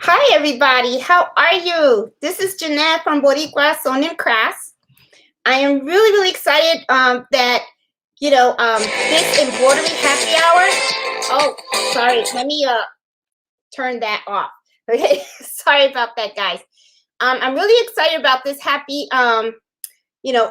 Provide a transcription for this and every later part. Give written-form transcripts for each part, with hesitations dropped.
Hi, everybody. How are you? This is Jeanette from Boricua Sewn and Crafts. I am really, really excited that, this embroidery happy hour. Oh, sorry. Let me turn that off. Okay. Sorry about that, guys. I'm really excited about this happy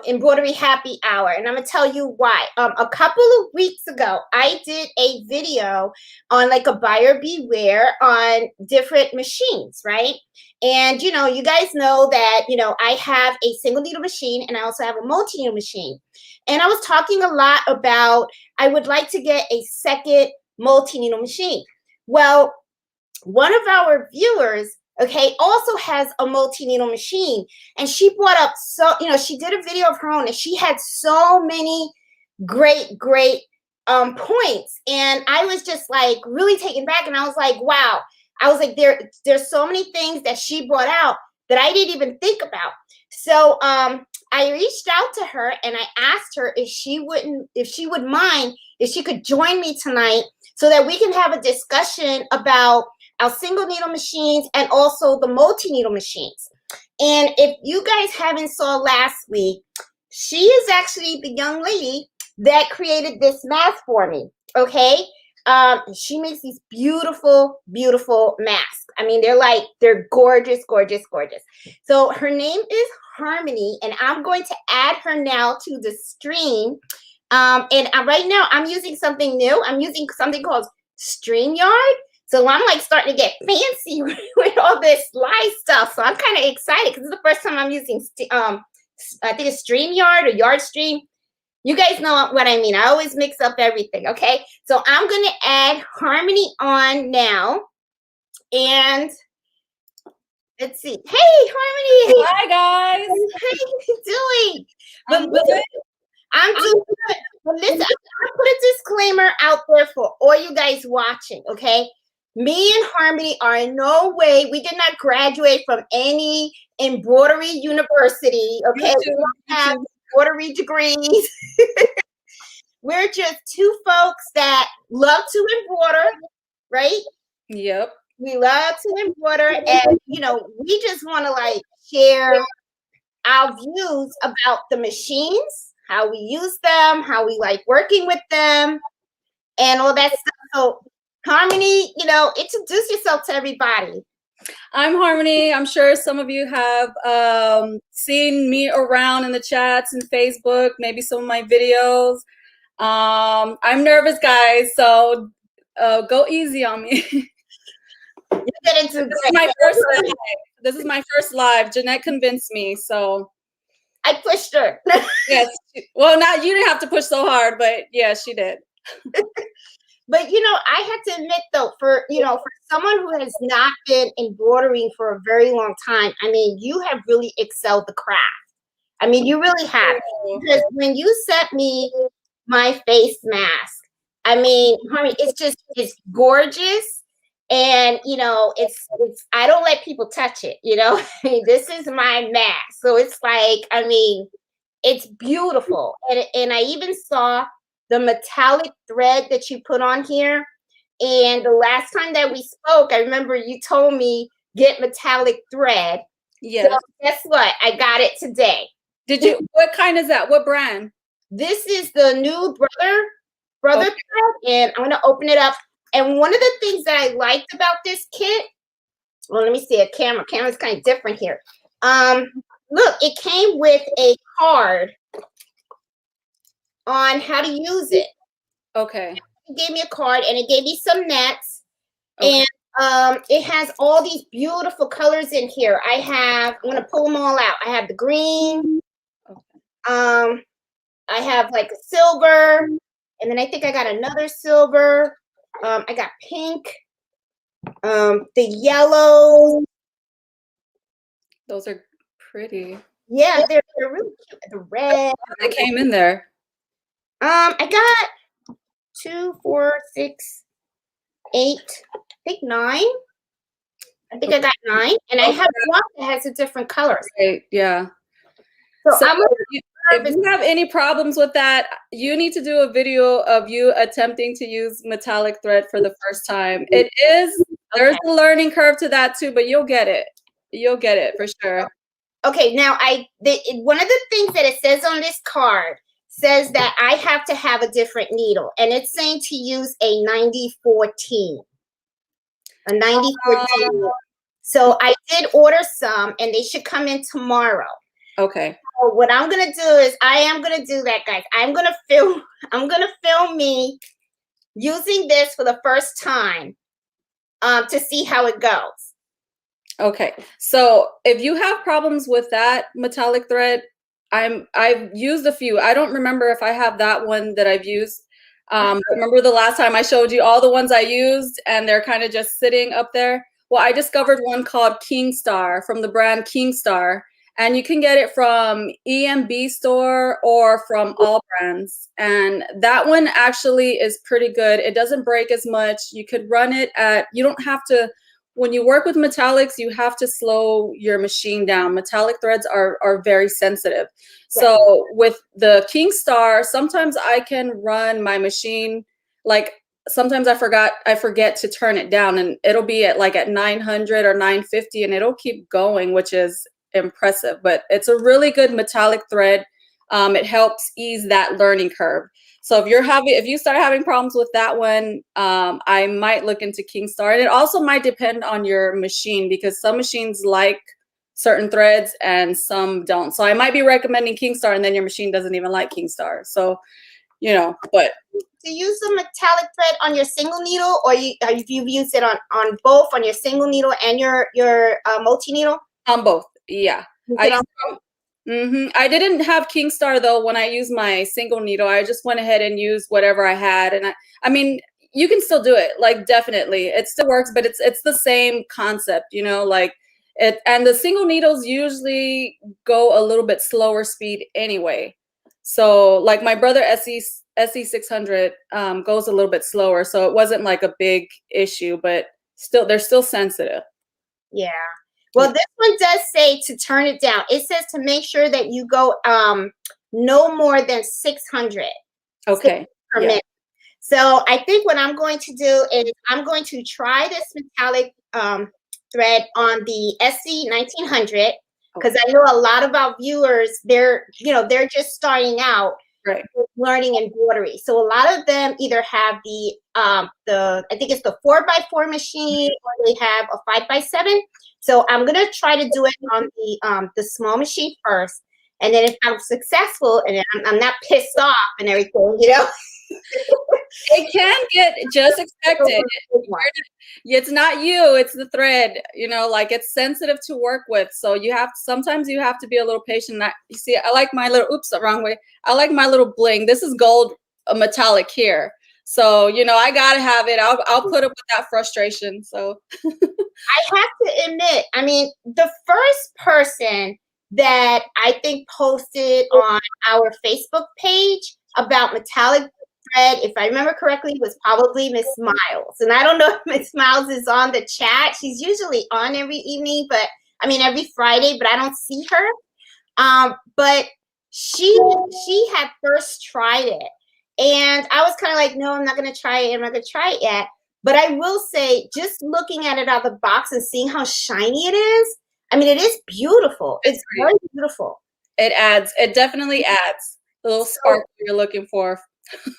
embroidery happy hour, and I'm gonna tell you why. A couple of weeks ago I did a video on like a buyer beware on different machines, right? And you guys know that I have a single needle machine and I also have a multi-needle machine, and I was talking a lot about I would like to get a second multi-needle machine. Well, one of our viewers, okay, also has a multi-needle machine, and she brought up, she did a video of her own and she had so many great points, and I was just like really taken back, and I was like, wow. I was like, there's so many things that she brought out that I didn't even think about. So I reached out to her and I asked her if she would mind if she could join me tonight so that we can have a discussion about our single needle machines and also the multi-needle machines. And if you guys haven't saw last week, she is actually the young lady that created this mask for me, okay? She makes these beautiful masks. I mean, they're gorgeous. So her name is Harmony, and I'm going to add her now to the stream. And right now I'm using something new. I'm using something called StreamYard. So I'm like starting to get fancy with all this live stuff. So I'm kind of excited because it's the first time I'm using, I think it's StreamYard or YardStream. You guys know what I mean. I always mix up everything, okay? So I'm going to add Harmony on now. And let's see. Hey, Harmony. Hi, guys. How you doing? I'm good. I'm doing good. But listen, I'm going to put a disclaimer out there for all you guys watching, okay? Me and Harmony are in no way, we did not graduate from any embroidery university, okay? We don't have embroidery degrees. We're just two folks that love to embroider, right? Yep. We love to embroider, and we just want to like share our views about the machines, how we use them, how we like working with them, and all that stuff. So Harmony, introduce yourself to everybody. I'm Harmony. I'm sure some of you have seen me around in the chats and Facebook, maybe some of my videos. I'm nervous, guys, so go easy on me. This is my first live. Jeanette convinced me, so I pushed her. Yes. Well, not you didn't have to push so hard, but yeah, she did. But I have to admit though, for someone who has not been embroidering for a very long time, I mean, you have really excelled the craft. I mean, you really have. Because when you sent me my face mask, I mean, Harmony, it's gorgeous, and it's I don't let people touch it. I mean, this is my mask, so it's like, I mean, it's beautiful, and I even saw the metallic thread that you put on here. And the last time that we spoke, I remember you told me get metallic thread. Yeah. So guess what? I got it today. Did you? What kind is that? What brand? This is the new brother thread, and I'm gonna open it up. And one of the things that I liked about this kit, well, let me see a camera. Camera's kind of different here. Look, it came with a card on how to use it. Okay. It gave me a card and it gave me some nets. Okay. And it has all these beautiful colors in here. I'm gonna pull them all out. I have the green. Okay. I have like a silver, and then I think I got another silver. I got pink. The yellow. Those are pretty. Yeah, they're really cute. The red. They came in there. I got 2, 4, 6, 8, I think 9. I think I got 9, and I have one that has a different colors. Right, yeah. So if you have any problems with that, you need to do a video of you attempting to use metallic thread for the first time. It is, there's a learning curve to that too, but you'll get it. You'll get it for sure. Okay, now one of the things that it says on this card says that I have to have a different needle, and it's saying to use a 9014. A 9014. So I did order some, and they should come in tomorrow. Okay. So what I'm gonna do is I am gonna do that, guys. I'm gonna film me using this for the first time to see how it goes. Okay. So if you have problems with that metallic thread, I've used a few. I don't remember if I have that one that I've used. Remember the last time I showed you all the ones I used and they're kind of just sitting up there? Well, I discovered one called Kingstar from the brand Kingstar, and you can get it from EMB store or from All Brands. And that one actually is pretty good. It doesn't break as much. You could run it at, you don't have to, when you work with metallics, you have to slow your machine down. Metallic threads are very sensitive. So with the Kingstar, sometimes I can run my machine, like sometimes I forget to turn it down, and it'll be at 900 or 950 and it'll keep going, which is impressive. But it's a really good metallic thread. It helps ease that learning curve. So if you start having problems with that one, I might look into Kingstar. And it also might depend on your machine, because some machines like certain threads and some don't. So I might be recommending Kingstar and then your machine doesn't even like Kingstar. So, but to use the metallic thread on your single needle, or you've used it on both, on your single needle and your multi-needle? On both, yeah. I didn't have Kingstar though when I used my single needle. I just went ahead and used whatever I had, and I mean, you can still do it. Definitely, it still works, but it's the same concept, it. And the single needles usually go a little bit slower speed anyway. So my brother SE600 goes a little bit slower, so it wasn't a big issue, but still, they're still sensitive. Yeah. Well, this one does say to turn it down. It says to make sure that you go no more than 600 per minute. So I think what I'm going to do is I'm going to try this metallic thread on the SE 1900, because I know a lot of our viewers, they're just starting out learning embroidery. So a lot of them either have the I think it's the 4x4 machine, or they have a 5x7. So I'm gonna try to do it on the small machine first, and then if I'm successful and I'm not pissed off and everything, it can get, just expect it. It's not you, it's the thread. It's sensitive to work with, so sometimes you have to be a little patient. You see, I like my little wrong way. I like my little bling. This is gold metallic here, so I gotta have it. I'll put up with that frustration. So I have to admit, I mean, the first person that I think posted on our Facebook page about metallic thread, if I remember correctly, was probably Miss Miles. And I don't know if Miss Miles is on the chat. She's usually on every evening, every Friday, but I don't see her. But she had first tried it. And I was kind of like, no, I'm not going to try it. I'm not going to try it yet. But I will say, just looking at it out of the box and seeing how shiny it is, I mean, it is beautiful. It's very beautiful. It definitely adds the little spark you're looking for.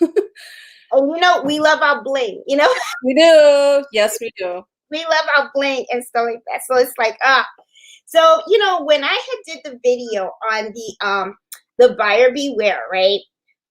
And we love our bling, We do. Yes, we do. We love our bling and stuff like that. So it's like, so when I had did the video on the buyer beware, right?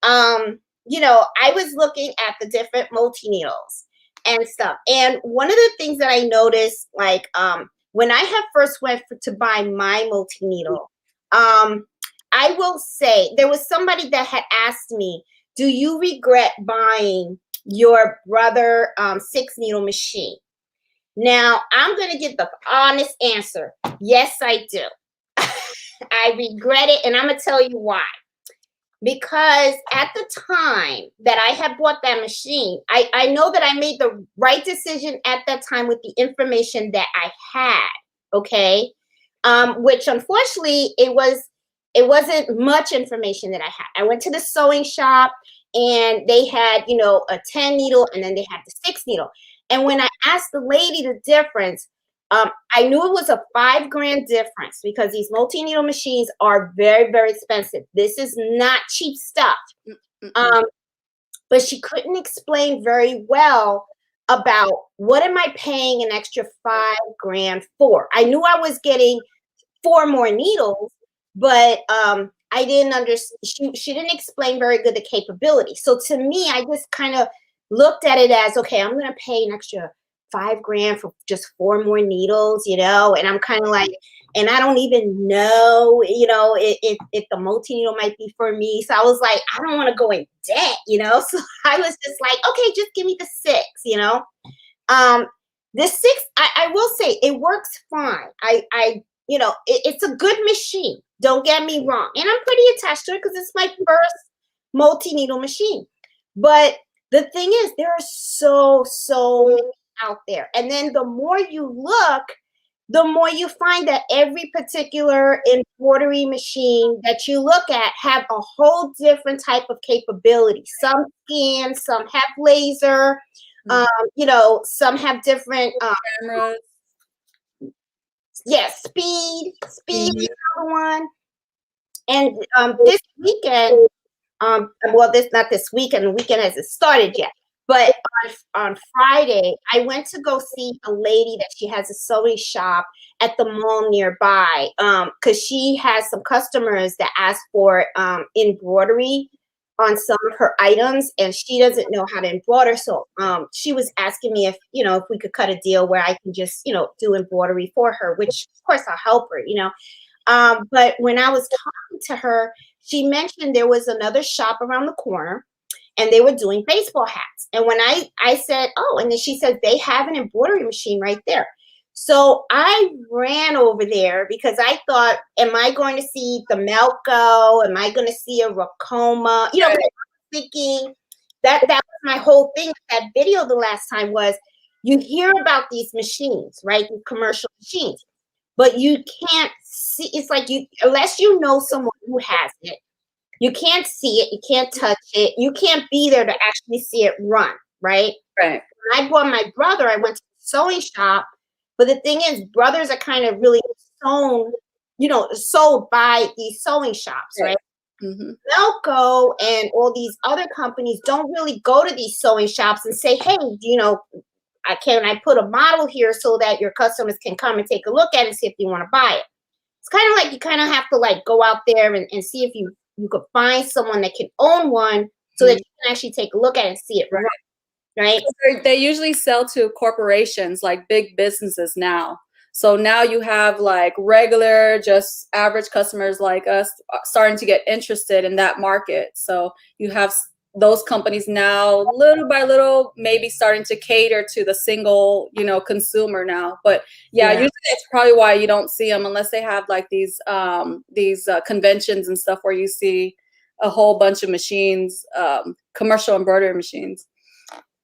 I was looking at the different multi-needles and stuff. And one of the things that I noticed, when I had first went to buy my multi-needle, I will say there was somebody that had asked me, do you regret buying your brother 6-needle machine? Now, I'm going to give the honest answer. Yes, I do. I regret it, and I'm going to tell you why. Because at the time that I had bought that machine, I know that I made the right decision at that time with the information that I had, okay? Which unfortunately, it was it wasn't much information that I had. I went to the sewing shop and they had, you know, a 10 needle and then they had the 6 needle. And when I asked the lady the difference, I knew it was a $5 grand difference because these multi-needle machines are very, very expensive. This is not cheap stuff. But she couldn't explain very well about what am I paying an extra $5 grand for. I knew I was getting 4 more needles, but I didn't understand. She didn't explain very good the capability. So to me, I just kind of looked at it as, okay, I'm going to pay an extra $5 grand for just 4 more needles, you know, and I'm kind of like, and I don't even know, you know, if the multi-needle might be for me. So I was like, I don't want to go in debt, you know? So I was just like, okay, just give me the 6, you know? The 6, I will say it works fine. You know, it's a good machine. Don't get me wrong. And I'm pretty attached to it because it's my first multi-needle machine. But the thing is, there are so many out there. And then the more you look, the more you find that every particular embroidery machine that you look at have a whole different type of capability. Some scan, some have laser, you know, some have different cameras. Yes, speed is another one. And this weekend, well, not this weekend. The weekend hasn't started yet. But on Friday, I went to go see a lady that she has a sewing shop at the mall nearby. Because she has some customers that ask for embroidery on some of her items, and she doesn't know how to embroider. So she was asking me if, you know, if we could cut a deal where I can just, you know, do embroidery for her, which of course I'll help her, you know. But when I was talking to her, she mentioned there was another shop around the corner and they were doing baseball hats. And when I said, oh, and then she said, they have an embroidery machine right there. So I ran over there because I thought, am I going to see the Melco? Am I going to see a Racoma? You know, I was thinking that was my whole thing with that video the last time was you hear about these machines, right? These commercial machines, but you can't see. It's like you, unless you know someone who has it, you can't see it, you can't touch it, you can't be there to actually see it run, right? Right. When I brought my brother, I went to the sewing shop, but the thing is, brothers are kind of really sold by these sewing shops, right? Melco and all these other companies don't really go to these sewing shops and say, hey, you know, can I put a model here so that your customers can come and take a look at it and see if you want to buy it? It's kind of like you kind of have to like go out there and see if you could find someone that can own one so that you can actually take a look at it and see it right? They usually sell to corporations, like big businesses now. So now you have like regular, just average customers like us starting to get interested in that market. So you have those companies now, little by little, maybe starting to cater to the single, you know, consumer now. But yeah, usually it's probably why you don't see them unless they have like these conventions and stuff where you see a whole bunch of machines, commercial embroidery machines.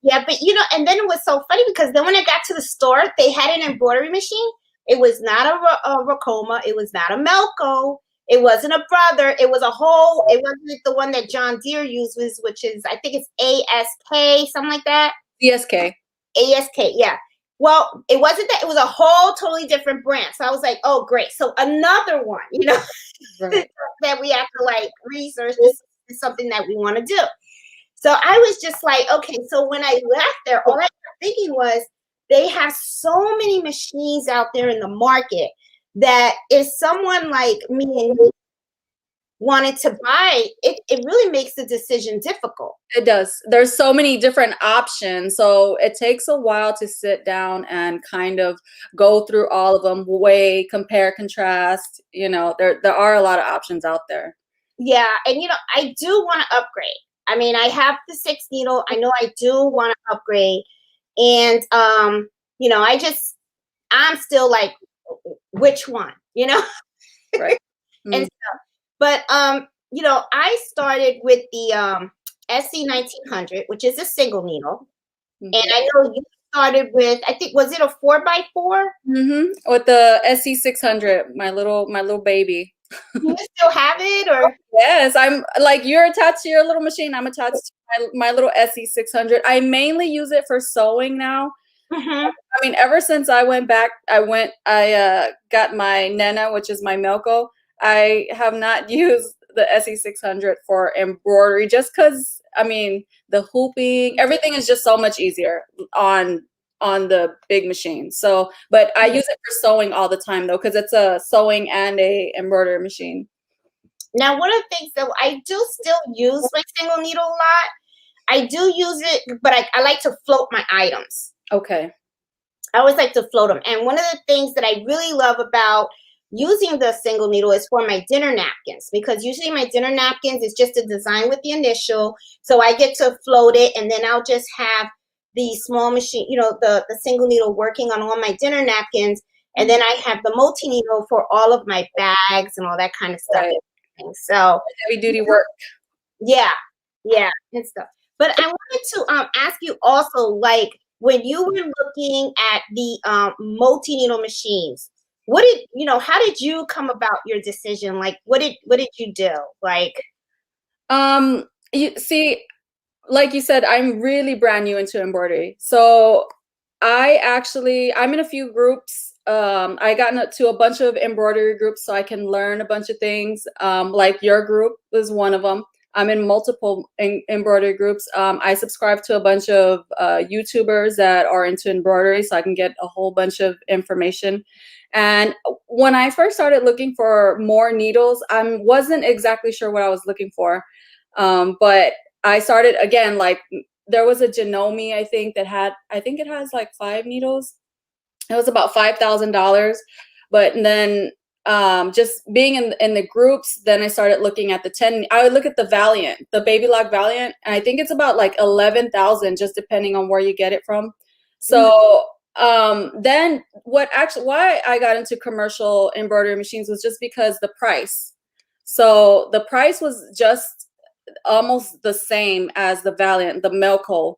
Yeah, but you know, and then it was so funny because then when I got to the store, they had an embroidery machine. It was not a Racoma. It was not a Melco. It wasn't a Brother. It was it wasn't the one that John Deere uses, which is, I think it's ASK, something like that. ASK, yeah. Well, it wasn't that. It was a whole totally different brand. So I was like, oh, great. So another one, you know, that we have to like research. This is something that we want to do. So I was just like, okay, so when I left there, all I kept thinking was they have so many machines out there in the market that if someone like me and you wanted to buy, it really makes the decision difficult. It does. There's so many different options. So it takes a while to sit down and kind of go through all of them, weigh, compare, contrast. You know, there are a lot of options out there. Yeah. And, you know, I do want to upgrade. I mean, I have the 6 needle. I know I do want to upgrade. And, you know, I'm still like, which one, you know? Right. And stuff. But, you know, I started with the SC 1900, which is a single needle. And I know you started with, I think, was it a 4x4? With the SC 600, my little baby. Do you still have it, or? Yes, I'm like, you're attached to your little machine. I'm attached to my little SE600. I mainly use it for sewing now. Mhm. I mean, ever since I went back, got my Nena, which is my Melco. I have not used the SE600 for embroidery just because, I mean, the hooping, everything is just so much easier on the big machine. So, but I use it for sewing all the time though, because it's a sewing and a embroidery machine. Now, one of the things that I do still use my single needle a lot, I do use it, but I like to float my items. Okay. I always like to float them. And one of the things that I really love about using the single needle is for my dinner napkins, because usually my dinner napkins is just a design with the initial. So I get to float it, and then I'll just have the small machine, the single needle working on all my dinner napkins. And then I have the multi-needle for all of my bags and all that kind of stuff. Right. So Heavy duty work. yeah, and stuff. But I wanted to ask you also, like, when you were looking at the multi-needle machines, how did you come about your decision? Like, what did you do? Like, You see, like you said, I'm really brand new into embroidery. So I'm in a few groups. I got into a bunch of embroidery groups so I can learn a bunch of things. Like your group is one of them. I'm in multiple embroidery groups. I subscribe to a bunch of YouTubers that are into embroidery so I can get a whole bunch of information. And when I first started looking for more needles, I wasn't exactly sure what I was looking for. But I started again, like there was a Janome, I think it has like 5 needles. It was about $5,000. But then just being in the groups, then I started looking at the 10. I would look at the Valiant, the Baby Lock Valiant, and I think it's about like 11,000, just depending on where you get it from. So then why I got into commercial embroidery machines was just because the price. So the price was just almost the same as the Valiant, the Melco,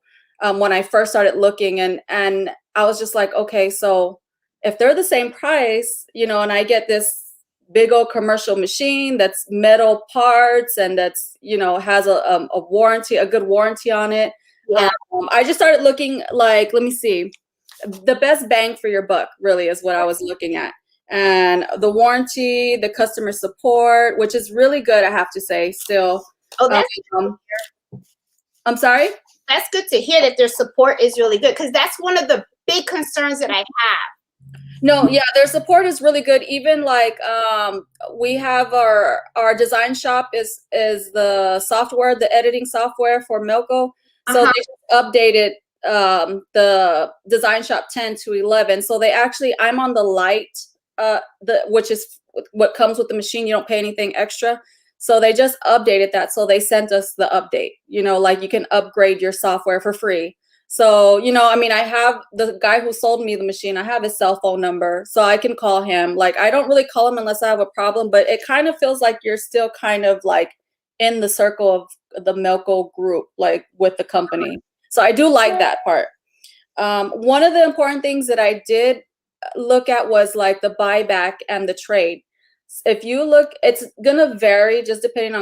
when I first started looking, and I was just like, okay, so if they're the same price, and I get this big old commercial machine that's metal parts and that's has a warranty, a good warranty on it. yeah. I just started looking like, let me see, the best bang for your buck really is what I was looking at. And the warranty, the customer support, which is really good, I have to say, still. Oh, that's I'm sorry? that's good to hear that their support is really good, because that's one of the big concerns that I have. No, yeah, their support is really good. Even like we have our design shop is the software, the editing software for Melco. So they just updated the design shop 10 to 11. So I'm on the light, which is what comes with the machine. You don't pay anything extra. So they just updated that. So they sent us the update, like you can upgrade your software for free. So, I mean, I have the guy who sold me the machine, I have his cell phone number, so I can call him. Like, I don't really call him unless I have a problem, but it kind of feels like you're still kind of like in the circle of the Melco group, like with the company. So I do like that part. One of the important things that I did look at was like the buyback and the trade. If you look, it's gonna vary just depending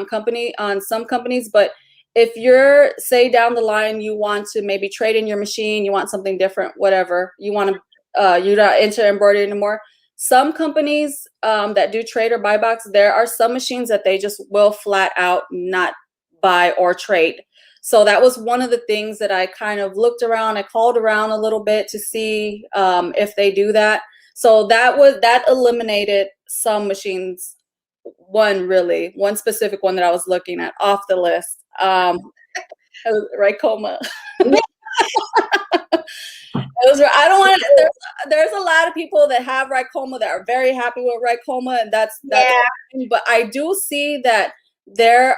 on some companies, but if you're, say down the line, you want to maybe trade in your machine, you want something different, whatever, you're not into embroidery anymore. Some companies that do trade or buybacks, there are some machines that they just will flat out not buy or trade. So that was one of the things that I kind of looked around, I called around a little bit to see if they do that. So that eliminated some machines, one specific one that I was looking at off the list. Ricoma. I don't want to. There's a lot of people that have Ricoma that are very happy with Ricoma, and that's Yeah. but I do see that there are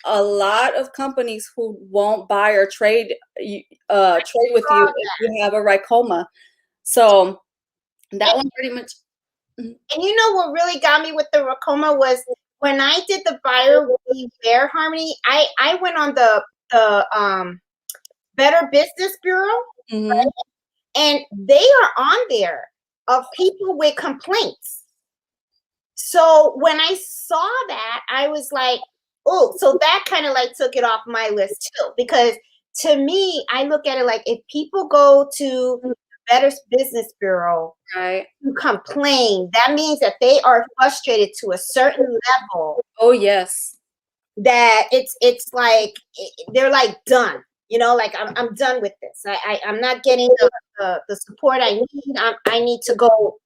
a lot of companies who won't buy or trade with you if you have a Ricoma. So that one pretty much. And what really got me with the Ricoma was when I did the buyer beware harmony. I went on the Better Business Bureau, right? And they are on there of people with complaints. So when I saw that, I was like, oh, so that kind of like took it off my list too. Because to me, I look at it like if people go to the Better Business Bureau Right. to complain, that means that they are frustrated to a certain level Oh, yes. that it's like they're like done. You know, like I'm done with this. I'm not getting the support I need. I need to go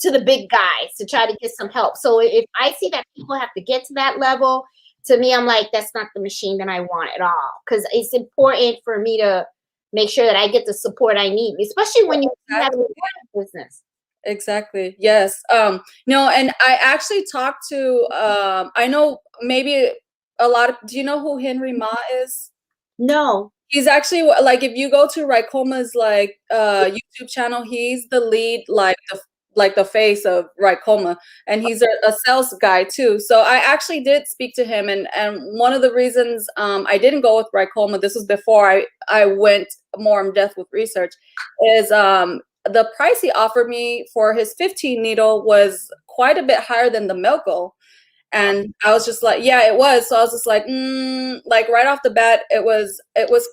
to the big guys to try to get some help. So if I see that people have to get to that level, to me, I'm like, that's not the machine that I want at all. Because it's important for me to make sure that I get the support I need, especially when you have a business. Exactly. Yes. No, and I actually talked to I know maybe a lot of, do you know who Henry Ma is? No. He's actually like, if you go to Rycoma's like YouTube channel, he's the lead, like the face of Rycoma, and he's a sales guy too. So I actually did speak to him, and one of the reasons I didn't go with Rycoma, this was before I went more in depth with research, is the price he offered me for his 15 needle was quite a bit higher than the Melco. And I was just like, yeah, it was. So I was just like, like right off the bat, it was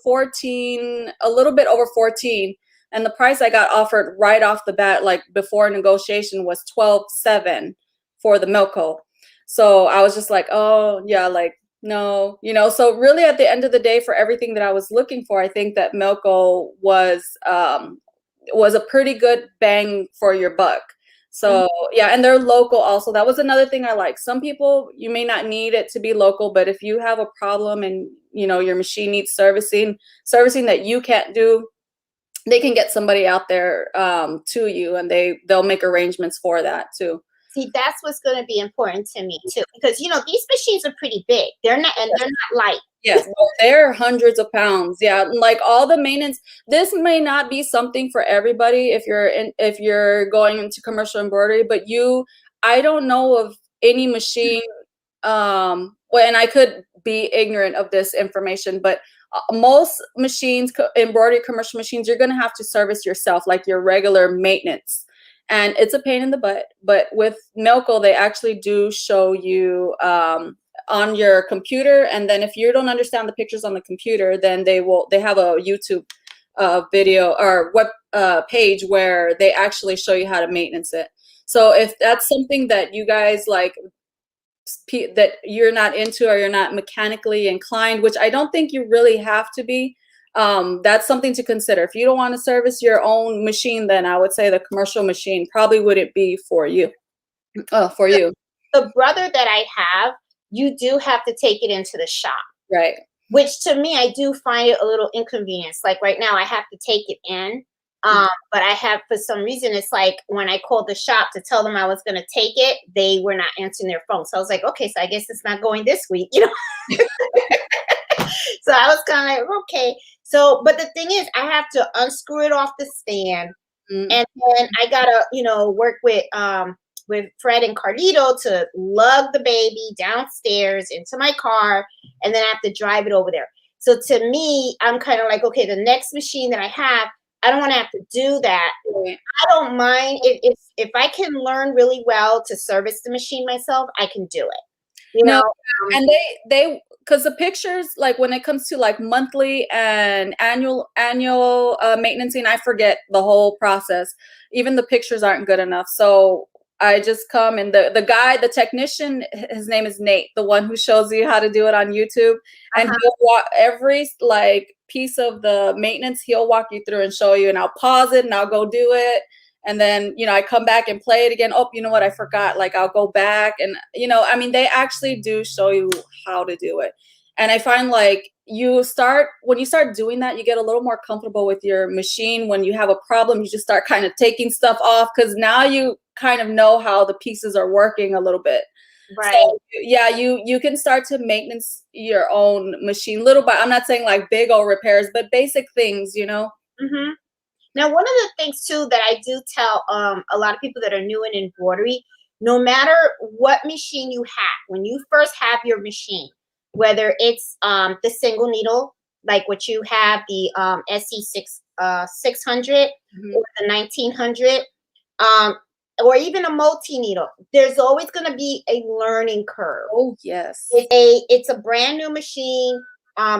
14, a little bit over 14. And the price I got offered right off the bat, like before negotiation, was 12.7 for the Melco. So I was just like, oh yeah, like no, so really at the end of the day, for everything that I was looking for, I think that Melco was a pretty good bang for your buck. So yeah, and they're local also. That was another thing I like. Some people, you may not need it to be local, but if you have a problem and your machine needs servicing that you can't do, they can get somebody out there to you, and they'll make arrangements for that too. See, that's what's going to be important to me too, because these machines are pretty big. They're not light. Yes, they're hundreds of pounds. Yeah, like all the maintenance. This may not be something for everybody if you're going into commercial embroidery, but I don't know of any machine. Well, and I could be ignorant of this information, but most machines, embroidery commercial machines, you're going to have to service yourself, like your regular maintenance, and it's a pain in the butt. But with Melco, they actually do show you on your computer, and then if you don't understand the pictures on the computer, then they have a YouTube video or web page where they actually show you how to maintenance it. So if that's something that you guys like, that you're not into, or you're not mechanically inclined, which I don't think you really have to be, that's something to consider. If you don't want to service your own machine, then I would say the commercial machine probably wouldn't be for you. The brother that I have, you do have to take it into the shop. Right. Which to me, I do find it a little inconvenience. Like right now, I have to take it in. But I have, for some reason, it's like when I called the shop to tell them I was going to take it, they were not answering their phone. So I was like, okay, so I guess it's not going this week, So I was kind of like, okay. So, but the thing is, I have to unscrew it off the stand. And then I got to, work with Fred and Carlito to lug the baby downstairs into my car, and then I have to drive it over there. So to me, I'm kind of like, okay, the next machine that I have, I don't want to have to do that. I don't mind if I can learn really well to service the machine myself, I can do it. And they because the pictures, like when it comes to like monthly and annual maintenance, I forget the whole process. Even the pictures aren't good enough. So I just come, and the guy, the technician, his name is Nate, the one who shows you how to do it on YouTube. And he'll walk every like piece of the maintenance, he'll walk you through and show you, and I'll pause it and I'll go do it. And then, I come back and play it again. Oh, you know what? I forgot. Like, I'll go back and, they actually do show you how to do it. And I find like when you start doing that, you get a little more comfortable with your machine. When you have a problem, you just start kind of taking stuff off, because now you kind of know how the pieces are working a little bit. Right. So, yeah, you can start to maintenance your own machine little by, I'm not saying like big old repairs, but basic things, Mm-hmm. Now, one of the things too that I do tell a lot of people that are new in embroidery, no matter what machine you have, when you first have your machine, whether it's the single needle, like what you have, the SC 600 or the 1900, or even a multi-needle, there's always going to be a learning curve. Oh, yes. It's a brand new machine.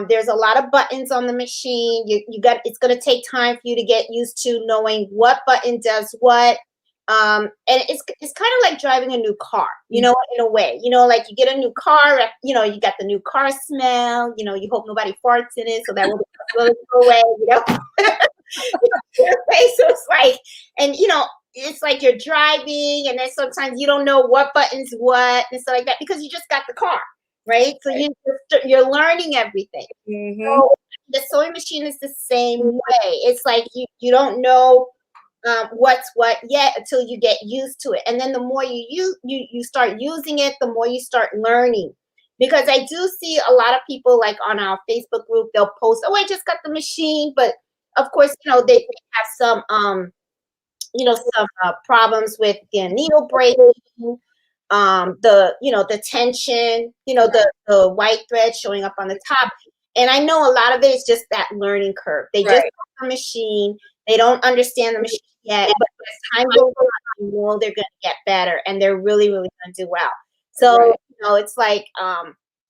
There's a lot of buttons on the machine. It's going to take time for you to get used to knowing what button does what. And it's kind of like driving a new car, you know, in a way, you know, like you get a new car, you know, you got the new car smell, you know, you hope nobody farts in it so that will go away, you know. So it's like, and you know, it's like you're driving and then sometimes you don't know what buttons what and stuff like that because you just got the car, right? So you're learning everything. So the sewing machine is the same way. It's like you don't know what's what yet until you get used to it, and then the more you start using it, the more you start learning. Because I do see a lot of people like on our Facebook group, they'll post, "Oh, I just got the machine," but of course, you know, they have some you know, some problems with the needle breaking, the tension, you know, the white thread showing up on the top. And I know a lot of it is just that learning curve. They just have a machine. They don't understand the machine yet, but as time goes on, you know they're going to get better and they're really, really going to do well. So, you know, it's like,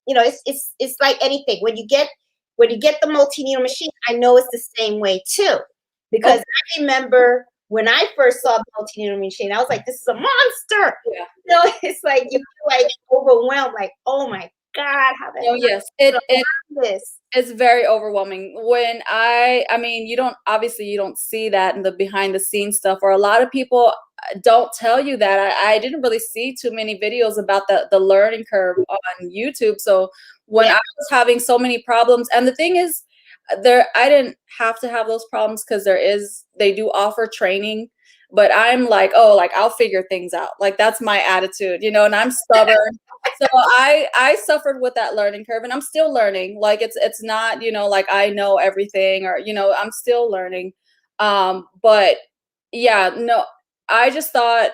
you know, it's like anything. When you get the multi-needle machine, I know it's the same way too, because I remember when I first saw the multi-needle machine, I was like, "This is a monster." Yeah. You know, it's like you feel like overwhelmed, like, "Oh my God, how the Oh yes, it's very overwhelming. When I mean, you don't see that in the behind the scenes stuff, or a lot of people don't tell you that. I didn't really see too many videos about the learning curve on YouTube. So when I was having so many problems, and the thing is, I didn't have to have those problems because they do offer training, but I'm like, oh, like I'll figure things out. Like that's my attitude, you know, and I'm stubborn. So I suffered with that learning curve, and I'm still learning. Like it's not, you know, like I know everything, or you know, I'm still learning. But yeah, no, I just thought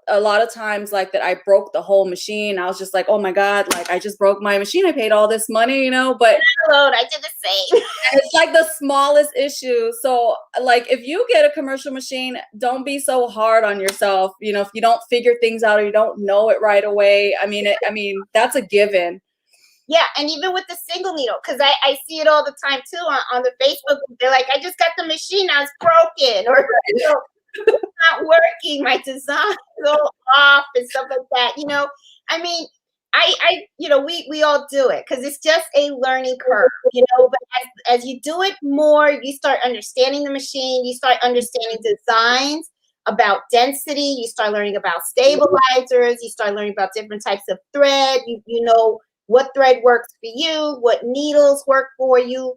a lot of times like that I broke the whole machine. I was just like, oh my God, like I just broke my machine. I paid all this money, you know, but I did the same. it's like the smallest issue. So like if you get a commercial machine, don't be so hard on yourself. You know, if you don't figure things out or you don't know it right away, I mean, that's a given. Yeah, and even with the single needle, because I see it all the time too on the Facebook. They're like, I just got the machine, now it's broken, or you know, it's not working, my design is all off and stuff like that. You know, I mean, I you know, we all do it because it's just a learning curve, you know. But as you do it more, you start understanding the machine, you start understanding designs, about density, you start learning about stabilizers, you start learning about different types of thread. You know what thread works for you, what needles work for you.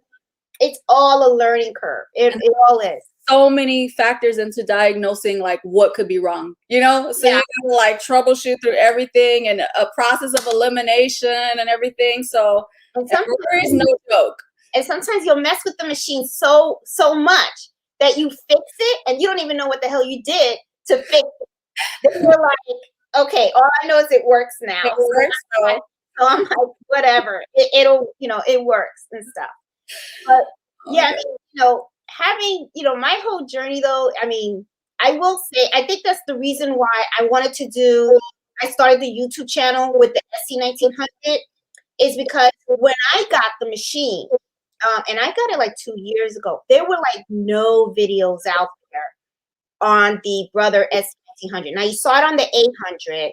It's all a learning curve. It all is. So many factors into diagnosing like what could be wrong, you know? So you gotta like troubleshoot through everything, and a process of elimination and everything. So embroidery is no joke. And sometimes you'll mess with the machine so much that you fix it and you don't even know what the hell you did to fix it. Then you're like, okay, all I know is it works now. It works, so I'm like, whatever. It'll, you know, it works and stuff. But yeah, I mean, you know, having, you know, my whole journey though, I mean, I will say, I think that's the reason why I started the YouTube channel with the SC1900, is because when I got the machine, and I got it like 2 years ago, there were like no videos out there on the Brother SC1900. Now you saw it on the 800,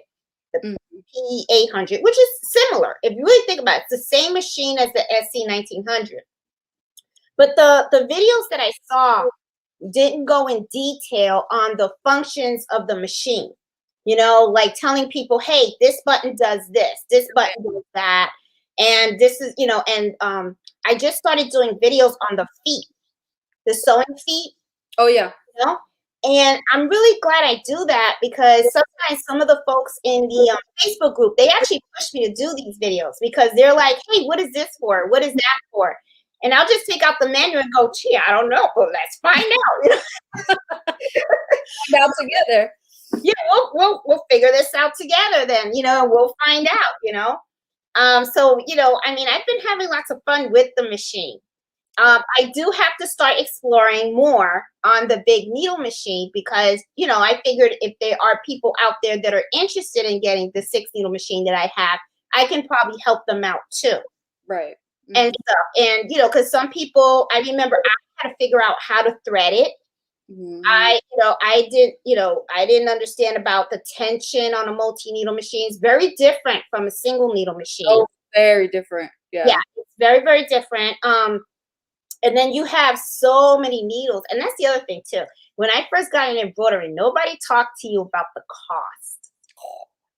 the P800, which is similar. If you really think about it, it's the same machine as the SC1900. But the videos that I saw didn't go in detail on the functions of the machine. You know, like telling people, hey, this button does this button does that. And this is, you know, and I just started doing videos on the feet, the sewing feet. Oh, yeah. You know? And I'm really glad I do that, because sometimes some of the folks in the Facebook group, they actually push me to do these videos because they're like, hey, what is this for? What is that for? And I'll just take out the menu and go, gee, I don't know, but let's find out. Find out together. Yeah, we'll figure this out together then, you know, we'll find out, you know. So, you know, I mean, I've been having lots of fun with the machine. I do have to start exploring more on the big needle machine because, you know, I figured if there are people out there that are interested in getting the 6 needle machine that I have, I can probably help them out too. Right. And stuff. And, you know, because some people, I remember I had to figure out how to thread it. I didn't understand about the tension on a multi-needle machine. It's very different from a single needle machine. Oh, very different. Yeah, it's very, very different. And then you have so many needles. And that's the other thing too. When I first got into embroidery, nobody talked to you about the cost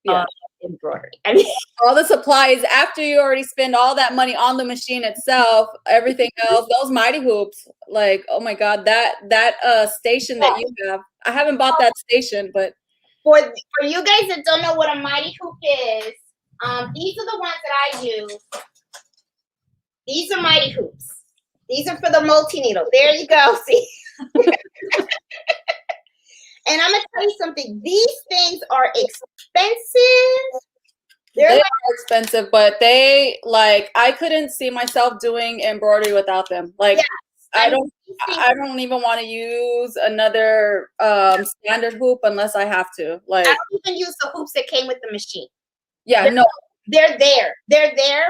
of embroidery. I mean, all the supplies after you already spend all that money on the machine itself, everything else, those mighty hoops, like, oh my God, that station that you have. I haven't bought that station, but for you guys that don't know what a mighty hoop is, these are the ones that I use. These are mighty hoops. These are for the multi-needle. There you go. See? And I'm going to tell you something. These things are expensive. They are expensive, but they, like, I couldn't see myself doing embroidery without them. Like, yeah. I don't even want to use another standard hoop unless I have to. Like, I don't even use the hoops that came with the machine. Yeah, they're there,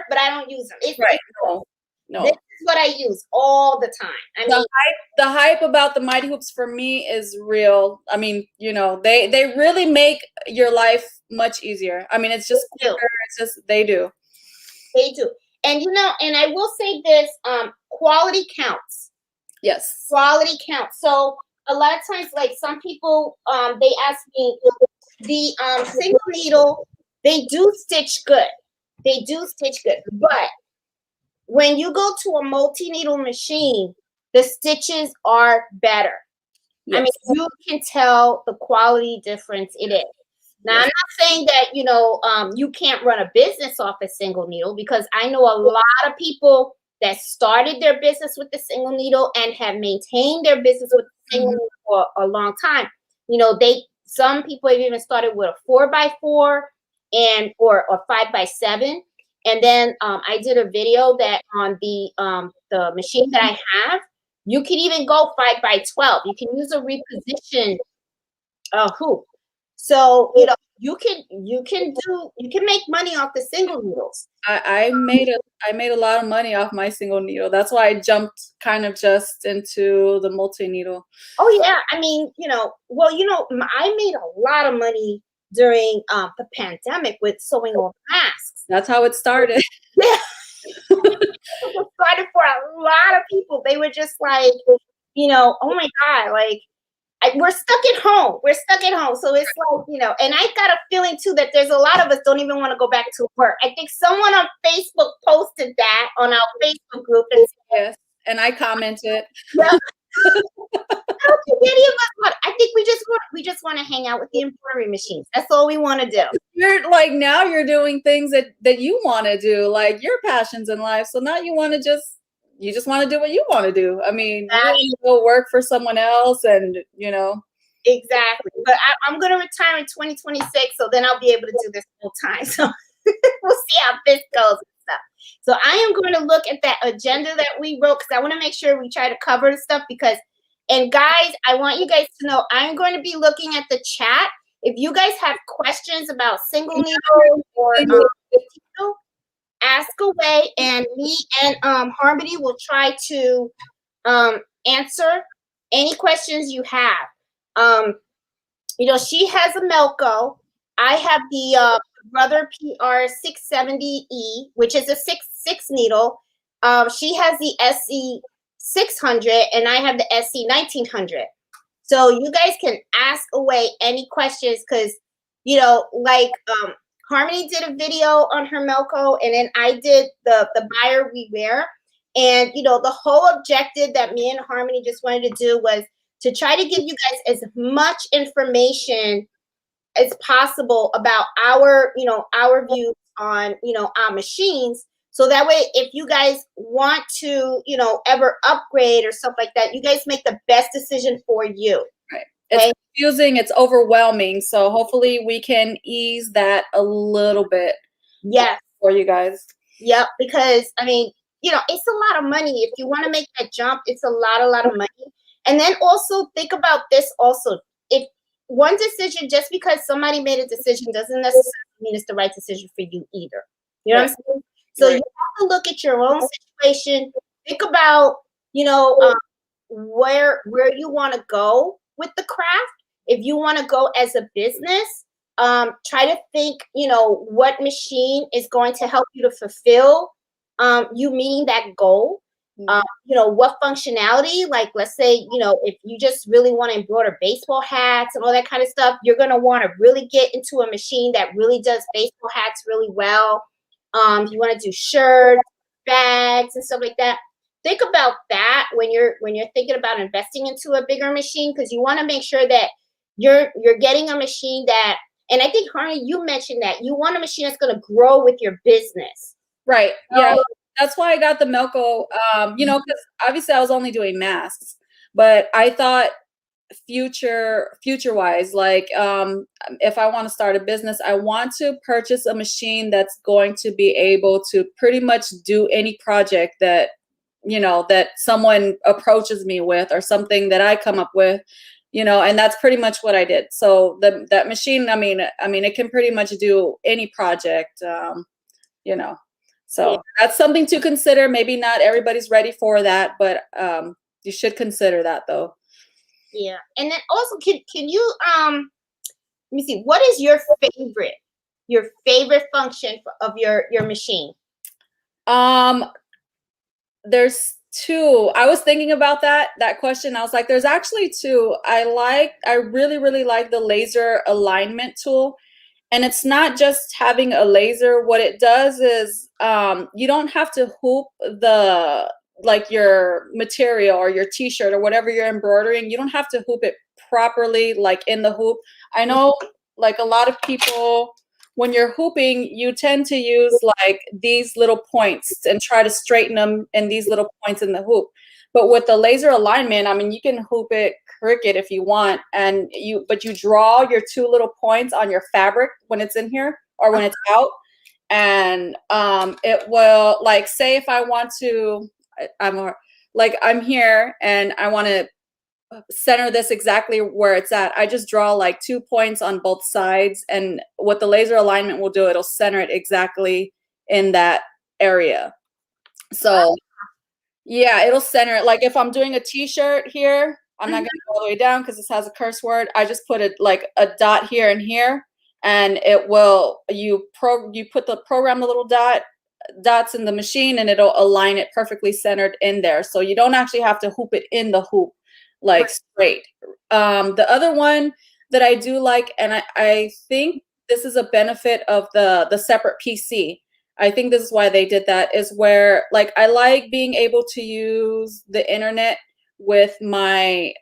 but I don't use them. It's right. No. This is what I use all the time. I mean, the hype about the mighty hoops for me is real. I mean, you know, they really make your life much easier. I mean, it's just quicker. It's just they do. And you know, and I will say this: quality counts. Yes, quality counts. So a lot of times, like some people, they ask me the single needle. They do stitch good. But when you go to a multi-needle machine, the stitches are better. Yes. I mean, you can tell the quality difference it is. Now, yes. I'm not saying that, you know, you can't run a business off a single needle, because I know a lot of people that started their business with the single needle and have maintained their business with the single needle for a long time. You know, some people have even started with a 4x4 or 5x7. And then I did a video that on the machine that I have, you can even go 5x12. You can use a reposition hoop. So, you know, you can make money off the single needles. I made a lot of money off my single needle. That's why I jumped kind of just into the multi-needle. Oh yeah, I mean, you know, I made a lot of money during the pandemic with sewing on masks. That's how it started. Yeah. It started for a lot of people. They were just like, you know, oh my God, like we're stuck at home. So it's like, you know, and I got a feeling too that there's a lot of us don't even want to go back to work. I think someone on Facebook posted that on our Facebook group. Yes, and I commented. Yeah. I don't think any of us want. I think we just want to hang out with the embroidery machines. That's all we want to do. You're like, now you're doing things that you want to do, like your passions in life. So now you want to just want to do what you want to do. I mean, you go work for someone else, and you know. Exactly. But I'm going to retire in 2026, so then I'll be able to do this full time. So we'll see how this goes and stuff. So I am going to look at that agenda that we wrote, because I want to make sure we try to cover the stuff. And guys, I want you guys to know I'm going to be looking at the chat. If you guys have questions about single needle or needle, ask away, and me and Harmony will try to answer any questions you have. You know, she has a Melco. I have the Brother PR 670E, which is a six needle. She has the SE 600, and I have the SC 1900. So you guys can ask away any questions, because, you know, like Harmony did a video on her Melco, and then I did the buyer beware. And, you know, the whole objective that me and Harmony just wanted to do was to try to give you guys as much information as possible about our views on, you know, our machines. So that way, if you guys want to, you know, ever upgrade or stuff like that, you guys make the best decision for you. Right. Okay? It's confusing. It's overwhelming. So hopefully we can ease that a little bit. Yes. For you guys. Yep. Because, I mean, it's a lot of money. If you want to make that jump, it's a lot of money. And then also think about this also. If one decision, just because somebody made a decision doesn't necessarily mean it's the right decision for you either. You know what I'm saying? So you have to look at your own situation. Think about, where you want to go with the craft. If you want to go as a business, try to think, what machine is going to help you to fulfill you meeting that goal. What functionality, like let's say, if you just really want to embroider baseball hats and all that kind of stuff, you're going to want to really get into a machine that really does baseball hats really well. You want to do shirts, bags, and stuff like that. Think about that when you're thinking about investing into a bigger machine, because you want to make sure that you're getting a machine that, and I think Harney, you mentioned that you want a machine that's going to grow with your business. Right. Yeah. That's why I got the Melco, because obviously I was only doing masks, but I thought future wise, like if I want to start a business, I want to purchase a machine that's going to be able to pretty much do any project that that someone approaches me with, or something that I come up with, and that's pretty much what I did. So that machine, I mean it can pretty much do any project, so that's something to consider. Maybe not everybody's ready for that, but you should consider that though. Yeah. And then also, can you let me see, what is your favorite function of your machine? There's two. I was thinking about that question. I was like, there's actually two. I really like the laser alignment tool. And it's not just having a laser. What it does is you don't have to hoop your material or your t-shirt or whatever you're embroidering. You don't have to hoop it properly, like in the hoop. I know like a lot of people, when you're hooping, you tend to use like these little points and try to straighten them in these little points in the hoop. But with the laser alignment, I mean, you can hoop it crooked if you want, but you draw your two little points on your fabric when it's in here or when it's out, and it will, like, say if I want to, I'm here and I want to center this exactly where it's at. I just draw like 2 points on both sides, and what the laser alignment will do, it'll center it exactly in that area. So yeah, it'll center it. Like if I'm doing a t-shirt here, I'm not going to go all the way down because this has a curse word. I just put it like a dot here and here, and it will, you put the program the little dots in the machine, and it'll align it perfectly centered in there. So you don't actually have to hoop it in the hoop like straight. The other one that I do like, and I think this is a benefit of the separate PC. I think this is why they did that, is where like I like being able to use the internet with my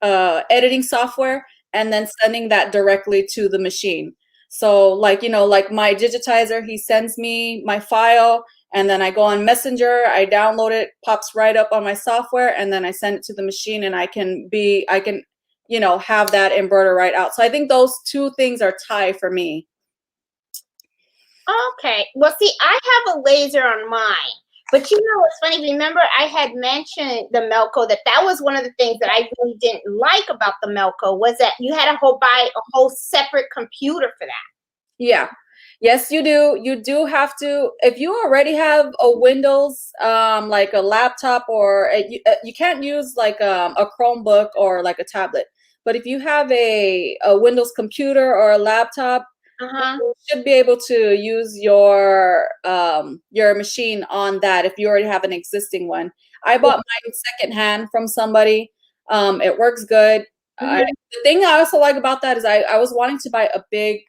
editing software and then sending that directly to the machine. So like, like my digitizer, he sends me my file, and then I go on Messenger, I download it, pops right up on my software, and then I send it to the machine, and I can have that embroider right out. So I think those two things are tie for me. Okay. Well, see, I have a laser on mine, but what's funny? Remember, I had mentioned the Melco, that was one of the things that I really didn't like about the Melco, was that you had to buy a whole separate computer for that. Yeah. Yes, you do. You do have to, if you already have a Windows, like a laptop, or you can't use like a Chromebook or like a tablet. But if you have a Windows computer or a laptop, you should be able to use your machine on that if you already have an existing one. I bought mine secondhand from somebody. It works good. The thing I also like about that is I was wanting to buy a big,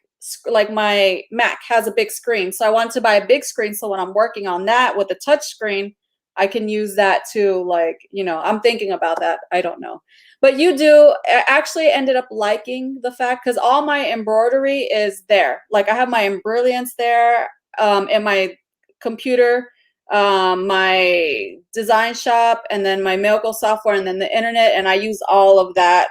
like my Mac has a big screen, so I wanted to buy a big screen, so when I'm working on that with a touch screen, I can use that too. Like, I'm thinking about that. I don't know. But you do actually ended up liking the fact, because all my embroidery is there. Like I have my embrilliance there in my computer, my design shop, and then my Melco software, and then the internet, and I use all of that.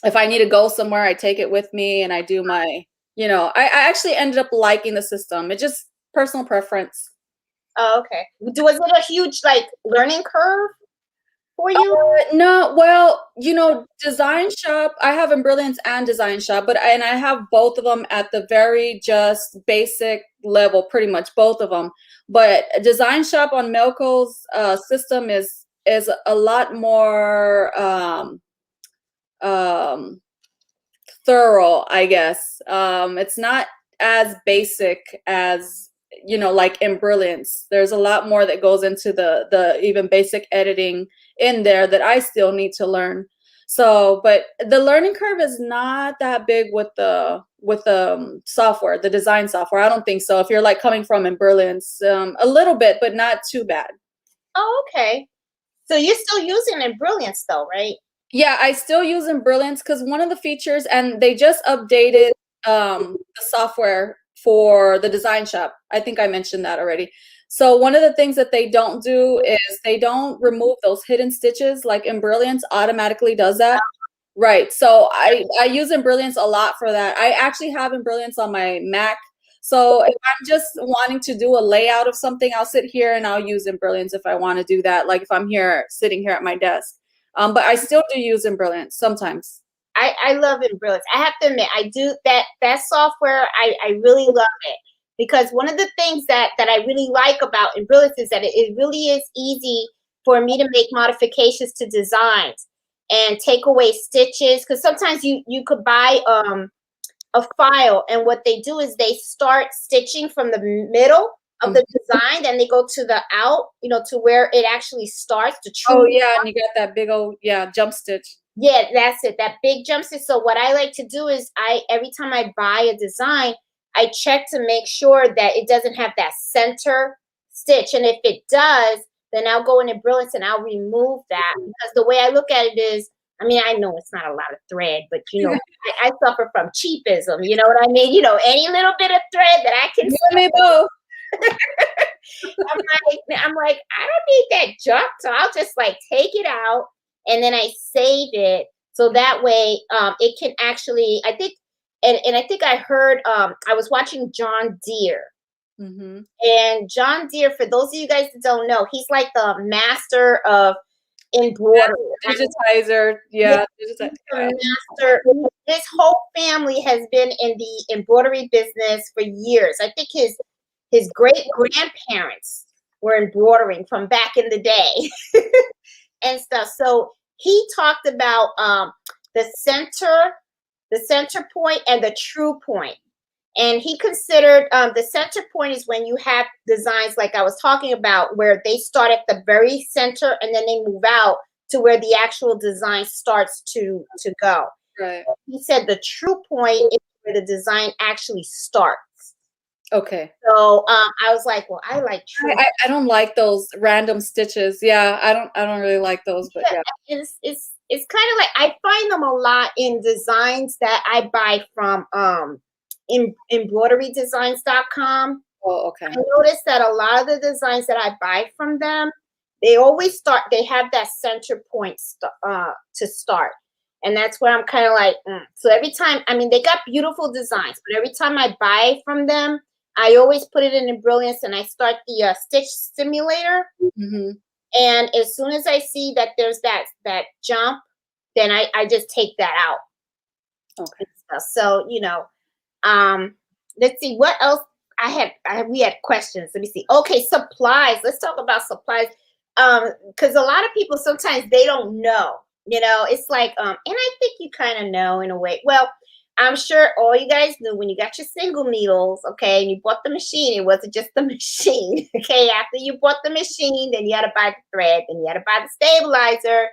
If I need to go somewhere, I take it with me, and I do my, I actually ended up liking the system. It's just personal preference. Oh, okay. Was it a huge like learning curve for you? No, well, design shop, I have Embrilliance and design shop, and I have both of them at the very just basic level, pretty much both of them. But design shop on Melco's system is a lot more um, thorough, I guess. It's not as basic as like in Brilliance. There's a lot more that goes into the even basic editing in there that I still need to learn. So, but the learning curve is not that big with the software, the design software. I don't think so. If you're like coming from in Brilliance, a little bit, but not too bad. Oh, okay. So you're still using it in Brilliance though, right? Yeah, I still use Embrilliance because one of the features, and they just updated the software for the design shop. I think I mentioned that already. So one of the things that they don't do is they don't remove those hidden stitches, like Embrilliance automatically does that. Right. So I use Embrilliance a lot for that. I actually have Embrilliance on my Mac. So if I'm just wanting to do a layout of something, I'll sit here and I'll use Embrilliance if I want to do that. Like if I'm sitting here at my desk. But I still do use Embrilliance sometimes. I love Embrilliance. I have to admit, I do that software. I really love it because one of the things that I really like about Embrilliance is that it really is easy for me to make modifications to designs and take away stitches. Because sometimes you could buy a file, and what they do is they start stitching from the middle of the design, and they go to the out, to where it actually starts. The true. Oh yeah, and you got that big old jump stitch. Yeah, that's it. That big jump stitch. So what I like to do is every time I buy a design, I check to make sure that it doesn't have that center stitch. And if it does, then I'll go into Brilliance and I'll remove that. Because the way I look at it is, I mean, I know it's not a lot of thread, but I suffer from cheapism. You know what I mean? Any little bit of thread that I can. You and me both. I'm like, I don't need that junk, so I'll just like take it out and then I save it so that way it can actually. I think, and I think I heard. I was watching John Deere, and John Deere. For those of you guys that don't know, he's like the master of embroidery. Digitizer, yeah. Master. His whole family has been in the embroidery business for years. I think his great grandparents were embroidering from back in the day and stuff. So he talked about the center point and the true point. And he considered the center point is when you have designs like I was talking about, where they start at the very center and then they move out to where the actual design starts to go. Right. He said the true point is where the design actually starts. Okay. So I was like, well, I like true. I don't like those random stitches. Yeah, I don't really like those. But yeah, it's kind of like I find them a lot in designs that I buy from embroiderydesigns.com. Oh, okay. I noticed that a lot of the designs that I buy from them, they always start. They have that center point to start. And that's where I'm kind of like, So every time, I mean, they got beautiful designs, but every time I buy from them, I always put it in Brilliance and I start the stitch simulator. And as soon as I see that there's that jump, then I just take that out. Okay. So, let's see what else we had questions. Let me see. Okay, supplies. Let's talk about supplies. Because a lot of people sometimes they don't know. It's like, and I think you kind of know in a way. Well, I'm sure all you guys knew when you got your single needles, okay, and you bought the machine, it wasn't just the machine, okay? After you bought the machine, then you had to buy the thread, then you had to buy the stabilizer.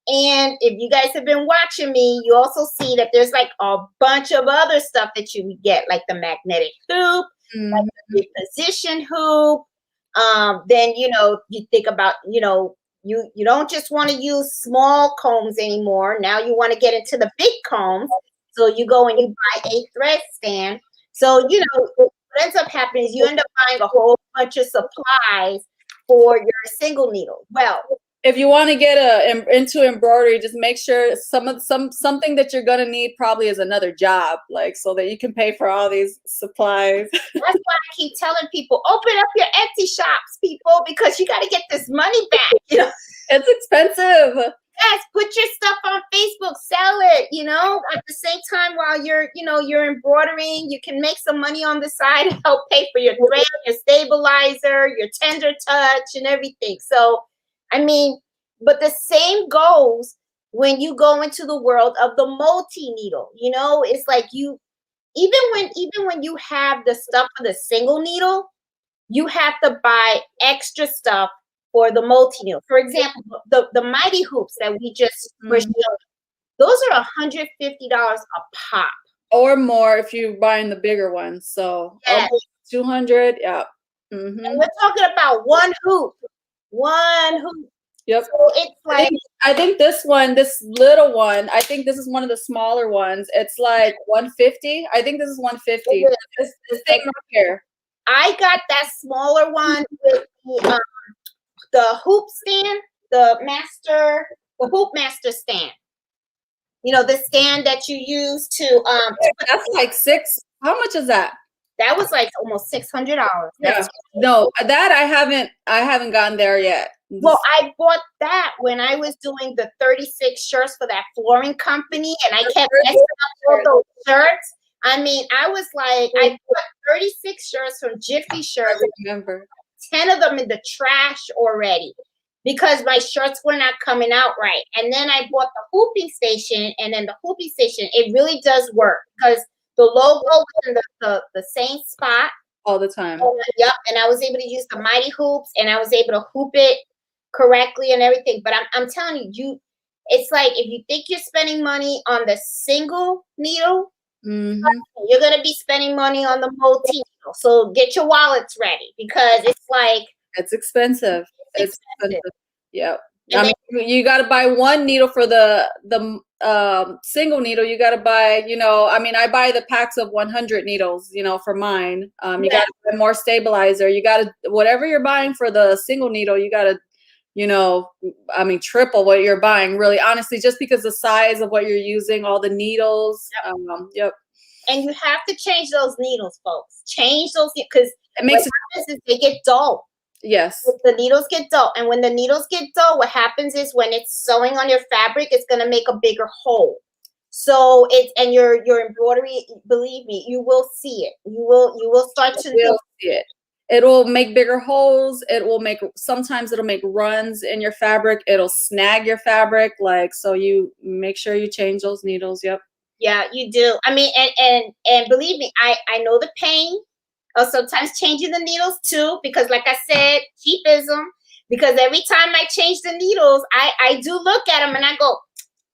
And if you guys have been watching me, you also see that there's like a bunch of other stuff that you would get, like the magnetic hoop, like the position hoop. Then, you think about, you don't just want to use small combs anymore. Now you want to get into the big combs. So you go and you buy a thread stand. So, what ends up happening is you end up buying a whole bunch of supplies for your single needle. Well, if you want to get into embroidery, just make sure something that you're gonna need probably is another job, like so that you can pay for all these supplies. That's why I keep telling people, open up your Etsy shops, people, because you got to get this money back. You know, It's expensive. yes, put your stuff on Facebook, sell it. You know, at the same time while you're embroidering, you can make some money on the side, help pay for your thread, your stabilizer, your tender touch, and everything. So, I mean, but the same goes when you go into the world of the multi-needle. You know, it's like even when you have the stuff for the single needle, you have to buy extra stuff for the multi-needle. For example, the mighty hoops that we just were showing, those are $150 a pop. Or more if you're buying the bigger ones. So Yes. 200, yeah. And we're talking about one hoop. One hoop. Yep. So it's like I think this little one, I think this is one of the smaller ones. It's like 150. I think this is 150. This thing right here. I got that smaller one with the hoop stand, the hoop master stand. You know, the stand that you use to that's like how much is that? That was like almost $600. Yeah. No, that I haven't gotten there yet. Well, I bought that when I was doing the 36 shirts for that flooring company, and I kept messing up all those shirts. I mean, I was like, I bought 36 shirts from Jiffy Shirts. I remember 10 of them in the trash already because my shirts were not coming out right. And then I bought the hooping station, and then the hooping station, it really does work because the logo was in the same spot all the time. Yep, and I was able to use the mighty hoops, and I was able to hoop it correctly and everything. But I'm telling you, it's like if you think you're spending money on the single needle, you're gonna be spending money on the multi needle. So get your wallets ready because it's like it's expensive. It's expensive. Yep. And I mean, you got to buy one needle for the single needle. You got to buy, I mean, I buy the packs of 100 needles, for mine. You got to buy more stabilizer. You got to, whatever you're buying for the single needle, you got to, I mean, triple what you're buying, really, honestly, just because the size of what you're using, all the needles. Yep. And you have to change those needles, folks. Change those because it makes they get dull. Yes. The needles get dull. And when the needles get dull, what happens is when it's sewing on your fabric, it's going to make a bigger hole. So and your embroidery, believe me, you will see it. You will start to see it. It'll make bigger holes. Sometimes it'll make runs in your fabric. It'll snag your fabric. So you make sure you change those needles. Yep. Yeah, you do. I mean, and believe me, I know the pain of sometimes changing the needles too, because like I said, cheapism, because every time I change the needles, I do look at them and I go,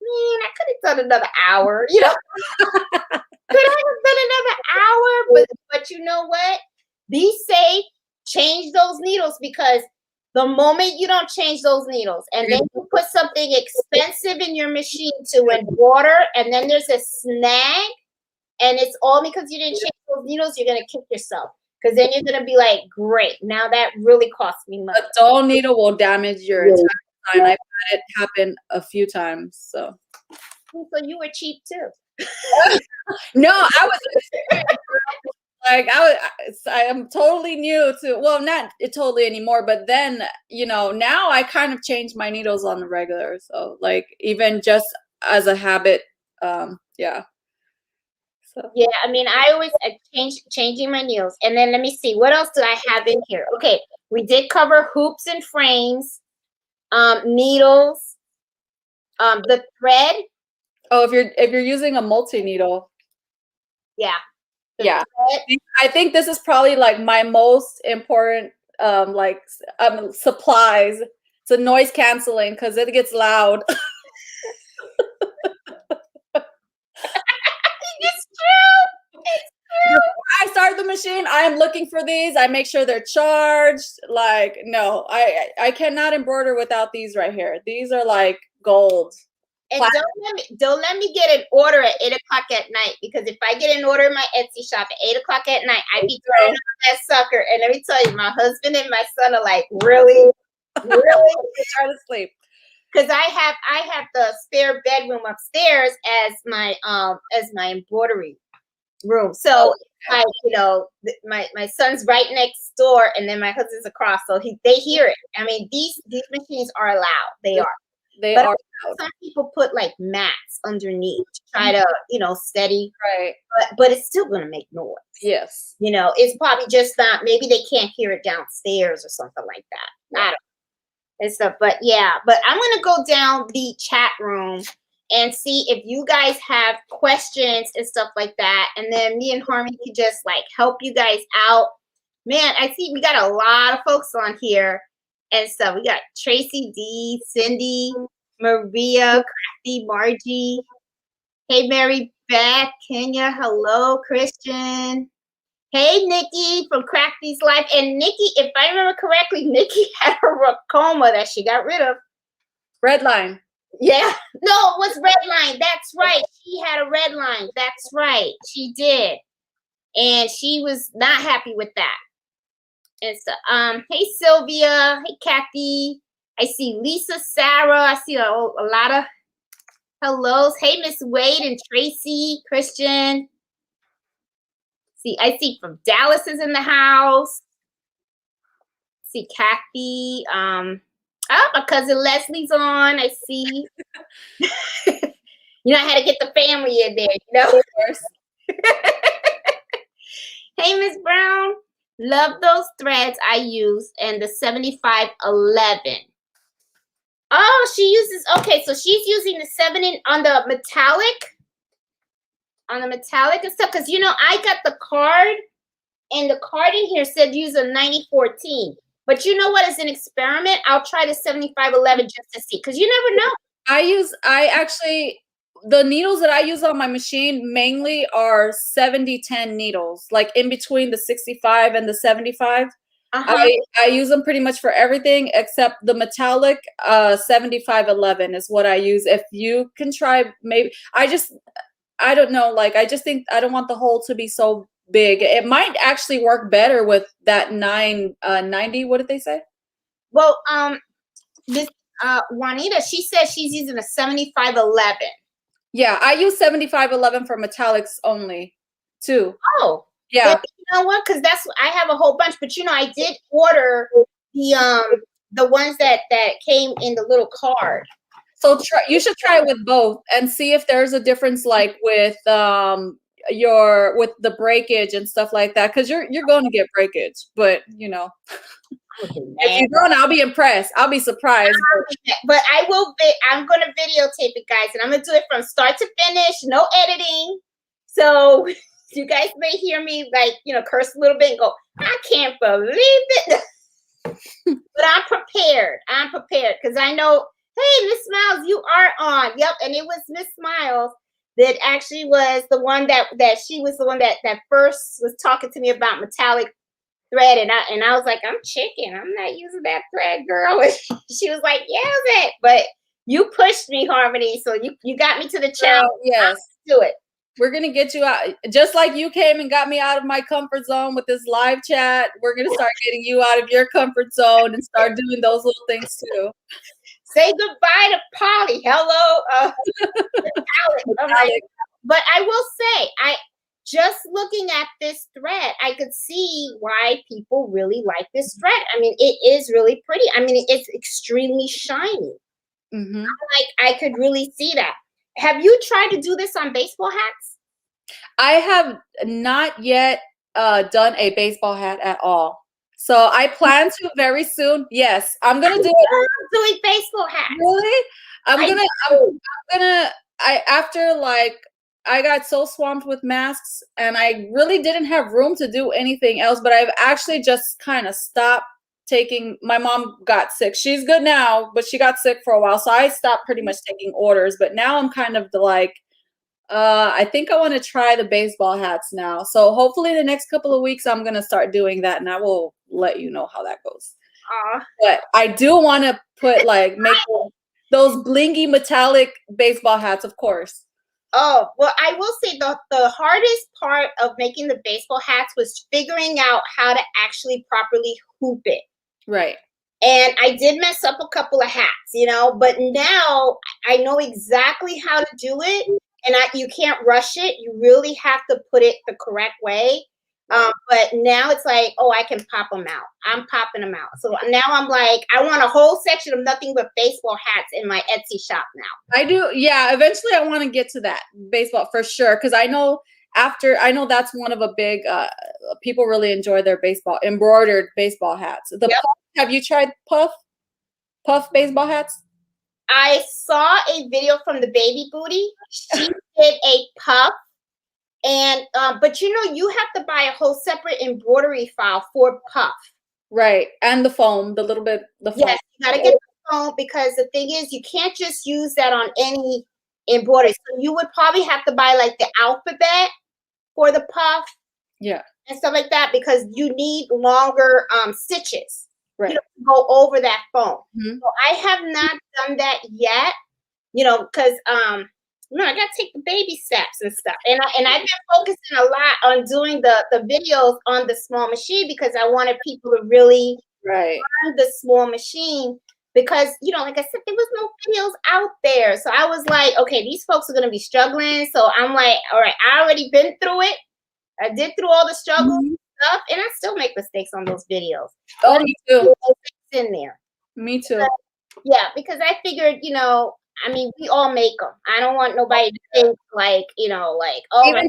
man, I could have done another hour, Could I have done another hour? But you know what? Be safe, change those needles, because the moment you don't change those needles and then you put something expensive in your machine to embroider and then there's a snag, and it's all because you didn't change those needles, you're going to kick yourself. Because then you're going to be like, great, now that really cost me money. A dull needle will damage your entire design. I've had it happen a few times. So you were cheap too. No, I was I am totally new to, well, not totally anymore, but then, now I kind of change my needles on the regular. So even just as a habit, yeah. So. Yeah, I mean, I always changing my needles. And then let me see, what else do I have in here? Okay, we did cover hoops and frames, needles, the thread. Oh, if you're using a multi-needle. Yeah. Yeah. I think this is probably my most important supplies. It's a noise canceling because it gets loud. It's true. Before I start the machine, I am looking for these. I make sure they're charged. No, I cannot embroider without these right here. These are gold. And don't let me get an order at 8 o'clock at night, because if I get an order in my Etsy shop at 8 o'clock at night, I be turning on that sucker. And let me tell you, my husband and my son are like, really? Really? Try to sleep. because I have the spare bedroom upstairs as my embroidery room. So Okay. my son's right next door, and then my husband's across, so they hear it. I mean, these machines are loud. They are. They But are loud. some people put like mats underneath to try to, steady. Right. But it's still gonna make noise. Yes. It's probably just not. Maybe they can't hear it downstairs or something like that. I don't know. And stuff. But yeah. But I'm gonna go down the chat room and see if you guys have questions and stuff like that, and then me and Harmony can just like help you guys out. Man, I see we got a lot of folks on here and stuff. We got Tracy D, Cindy, Maria, Crafty, Margie. Hey, Mary Beth, Kenya. Hello, Christian. Hey, Nikki from Crafty's Life. And Nikki, if I remember correctly, Nikki had a coma that she got rid of. Red line. Yeah. No, it was red line. That's right. She had a red line. That's right. She did. And she was not happy with that. And so, hey, Sylvia. Hey, Kathy. I see Lisa, Sarah. I see a lot of hellos. Hey, Miss Wade and Tracy, Christian. See, I see from Dallas is in the house. See Kathy. My cousin Leslie's on. I see. I had to get the family in there, Of course. Hey, Miss Brown. Love those threads I use and the 7511. Oh, she uses, okay, so she's using the 7 on the metallic. On the metallic and stuff. Because, I got the card. And the card in here said use a 9014. But you know what? As an experiment, I'll try the 7511 just to see. Because you never know. The needles that I use on my machine mainly are 70-10 needles, like in between the 65 and the 75. I use them pretty much for everything except the metallic 7511 is what I use. If you can try, maybe I don't know, like I just think I don't want the hole to be so big. It might actually work better with that 990. What did they say? Well, Miss Juanita, she said she's using a 7511. Yeah, I use 7511 for metallics only too. Oh, yeah. You know what? Because I have a whole bunch, but I did order the ones that came in the little card. So you should try it with both and see if there's a difference, like with the breakage and stuff like that, because you're going to get breakage, but if you don't, I'll be impressed. I'll be surprised. But I will I'm going to videotape it, guys, and I'm going to do it from start to finish, no editing. So you guys may hear me curse a little bit and go, I can't believe it. But I'm prepared. Because I know, hey, Miss Smiles, you are on. Yep, and it was Miss Smiles that actually was the one that she was the one that first was talking to me about metallic thread, and I was like, I'm chicken. I'm not using that thread, girl. And she was like, yeah, it. But you pushed me, Harmony, so you got me to the challenge. Yes, do it. We're gonna get you out, just like you came and got me out of my comfort zone with this live chat. We're gonna start getting you out of your comfort zone and start doing those little things too. Say goodbye to Polly. Hello, Alex. But I will say, just looking at this thread, I could see why people really like this thread. I mean, it is really pretty. I mean, it's extremely shiny. Mm-hmm. I could really see that. Have you tried to do this on baseball hats? I have not yet done a baseball hat at all. So I plan to very soon. Yes, I'm gonna do it. Doing baseball hats. Really? I got so swamped with masks and I really didn't have room to do anything else, but I've actually just kind of stopped taking. My mom got sick. She's good now, but she got sick for a while. So I stopped pretty much taking orders, but now I'm kind of I think I want to try the baseball hats now. So hopefully the next couple of weeks, I'm going to start doing that and I will let you know how that goes. But I do want to make those blingy metallic baseball hats, of course. Oh, well, I will say the hardest part of making the baseball hats was figuring out how to actually properly hoop it. Right. And I did mess up a couple of hats, you know, but now I know exactly how to do it, and you can't rush it. You really have to put it the correct way. But now it's like, oh, I can pop them out. I'm popping them out. So now I'm like, I want a whole section of nothing but baseball hats in my Etsy shop now. I do. Yeah. Eventually I want to get to that baseball for sure. Cause I know that's one of a big, people really enjoy their embroidered baseball hats. Yep. Have you tried puff baseball hats? I saw a video from the baby booty. She did a puff. And but you know, you have to buy a whole separate embroidery file for puff. Right. And the foam, the little bit, the foam. Yes, you gotta get the foam, because the thing is, you can't just use that on any embroidery. So you would probably have to buy like the alphabet for the puff. Yeah. And stuff like that, because you need longer stitches. Right. You know, to go over that foam. Mm-hmm. So I have not done that yet, you know, because no, I gotta take the baby steps and stuff. And I've been focusing a lot on doing the videos on the small machine, because I wanted people to really learn the small machine, because, you know, like I said, there was no videos out there. So I was like, okay, these folks are gonna be struggling. So I'm like, all right, I already been through it. I did through all the struggles and stuff, and I still make mistakes on those videos. Oh, me too. In there. Me too. But, yeah, because I figured, you know, I mean, we all make them. I don't want nobody to think like, you know, like, oh,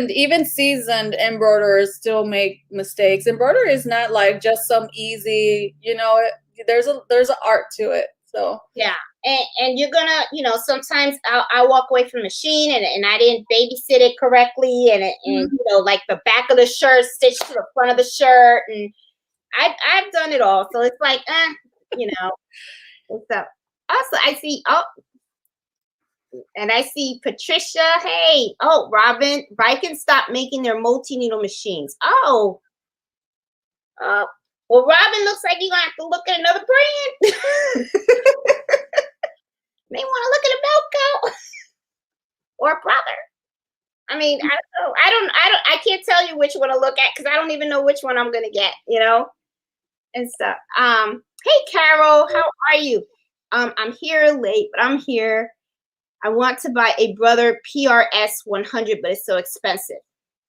even seasoned embroiderers still make mistakes. Embroidery is not like just some easy, you know, there's an art to it. So yeah, and you're gonna, you know, sometimes I walk away from the machine and I didn't babysit it correctly, and you know, like the back of the shirt stitched to the front of the shirt, and I've done it all. So it's like, you know, so also I see, and I see Patricia. Hey, oh, Robin, Viking stopped making their multi-needle machines. Oh, well, Robin, looks like you're gonna have to look at another brand. May want to look at a Melco or a Brother. I mean, I can't tell you which one to look at, because I don't even know which one I'm gonna get, you know, and stuff. Hey, Carol, how are you? I'm here late, but I'm here. I want to buy a Brother PRS 100, but it's so expensive.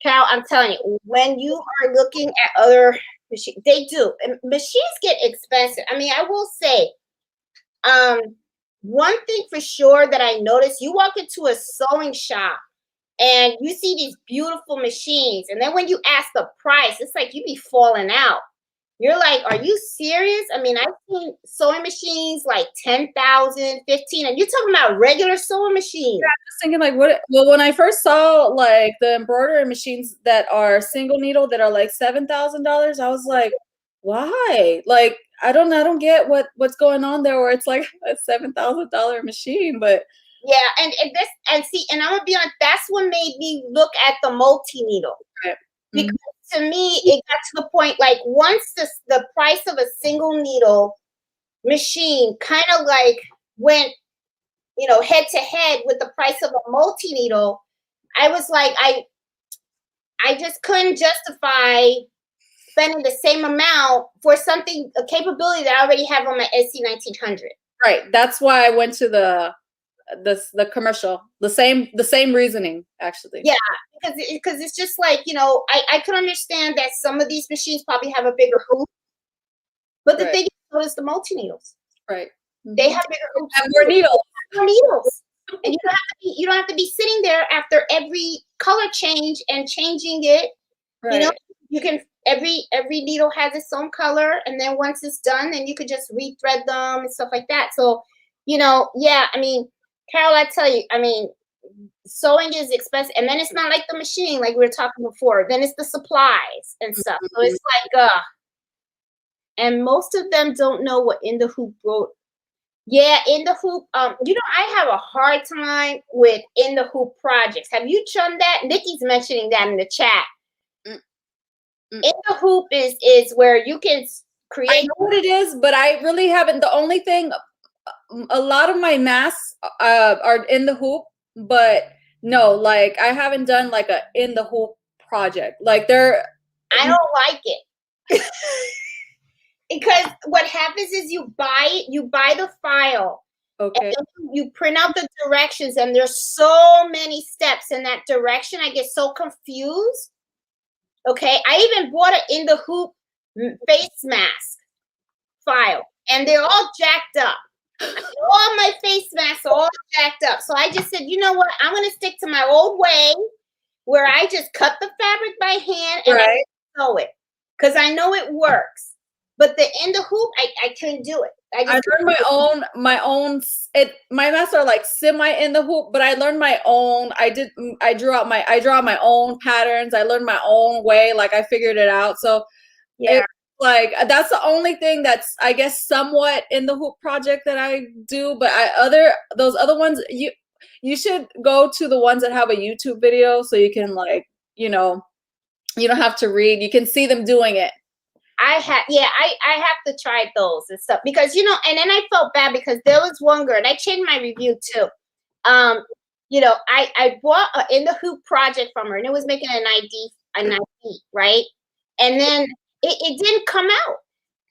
Carol, I'm telling you, when you are looking at other machines, they do. And machines get expensive. I mean, I will say, one thing for sure that I noticed, you walk into a sewing shop and you see these beautiful machines, and then when you ask the price, it's like you be falling out. You're like, are you serious? I mean, I've seen sewing machines like 10,000, 15, and you're talking about regular sewing machines. Yeah, I'm just thinking like, what? Well, when I first saw like the embroidery machines that are single needle that are like $7,000, I was like, why? Like, I don't get what's going on there, where it's like a $7,000 machine, but yeah, and see, and I'm gonna be honest, that's what made me look at the multi-needle. Right. Because to me, it got to the point, like, once the price of a single needle machine kind of like went, you know, head to head with the price of a multi-needle, I was like, I just couldn't justify spending the same amount for something, a capability that I already have on my SC1900. Right. That's why I went to the commercial. The same reasoning, actually. Yeah, because it's just like, you know, I could understand that some of these machines probably have a bigger hoop, but the thing is, so does the multi needles. Right. They have bigger hoops. Have more needles. More needles. And you don't have to be sitting there after every color change and changing it. Right. You know, you can every needle has its own color, and then once it's done, then you could just rethread them and stuff like that. So, you know, yeah, I mean, Carol, I tell you, I mean, sewing is expensive, and then it's not like the machine, like we were talking before. Then it's the supplies and stuff. So it's like, and most of them don't know what in the hoop wrote. Yeah, in the hoop. You know, I have a hard time with in the hoop projects. Have you done that? Nikki's mentioning that in the chat. In the hoop is where you can create. I know what it is, but I really haven't. The only thing, a lot of my masks are in the hoop, but no, like I haven't done like a in the hoop project. Like I don't like it. because what happens is you buy the file. Okay. And you print out the directions, and there's so many steps in that direction. I get so confused. Okay, I even bought an in the hoop face mask file, and they're all jacked up. All my face masks are all jacked up. So I just said, you know what? I'm going to stick to my old way, where I just cut the fabric by hand and I sew it, because I know it works. But the in the hoop, I couldn't do it. I learned my own. My masks are like semi in the hoop, but I learned my own. I draw my own patterns. I learned my own way. Like I figured it out. So yeah, like that's the only thing that's, I guess, somewhat in the hoop project that I do. But those other ones, you should go to the ones that have a YouTube video, so you can, like, you don't have to read. You can see them doing it. I have to try those and stuff, because and then I felt bad because there was one girl, and I changed my review too. I bought an in the hoop project from her, and it was making an ID, right? And then it didn't come out,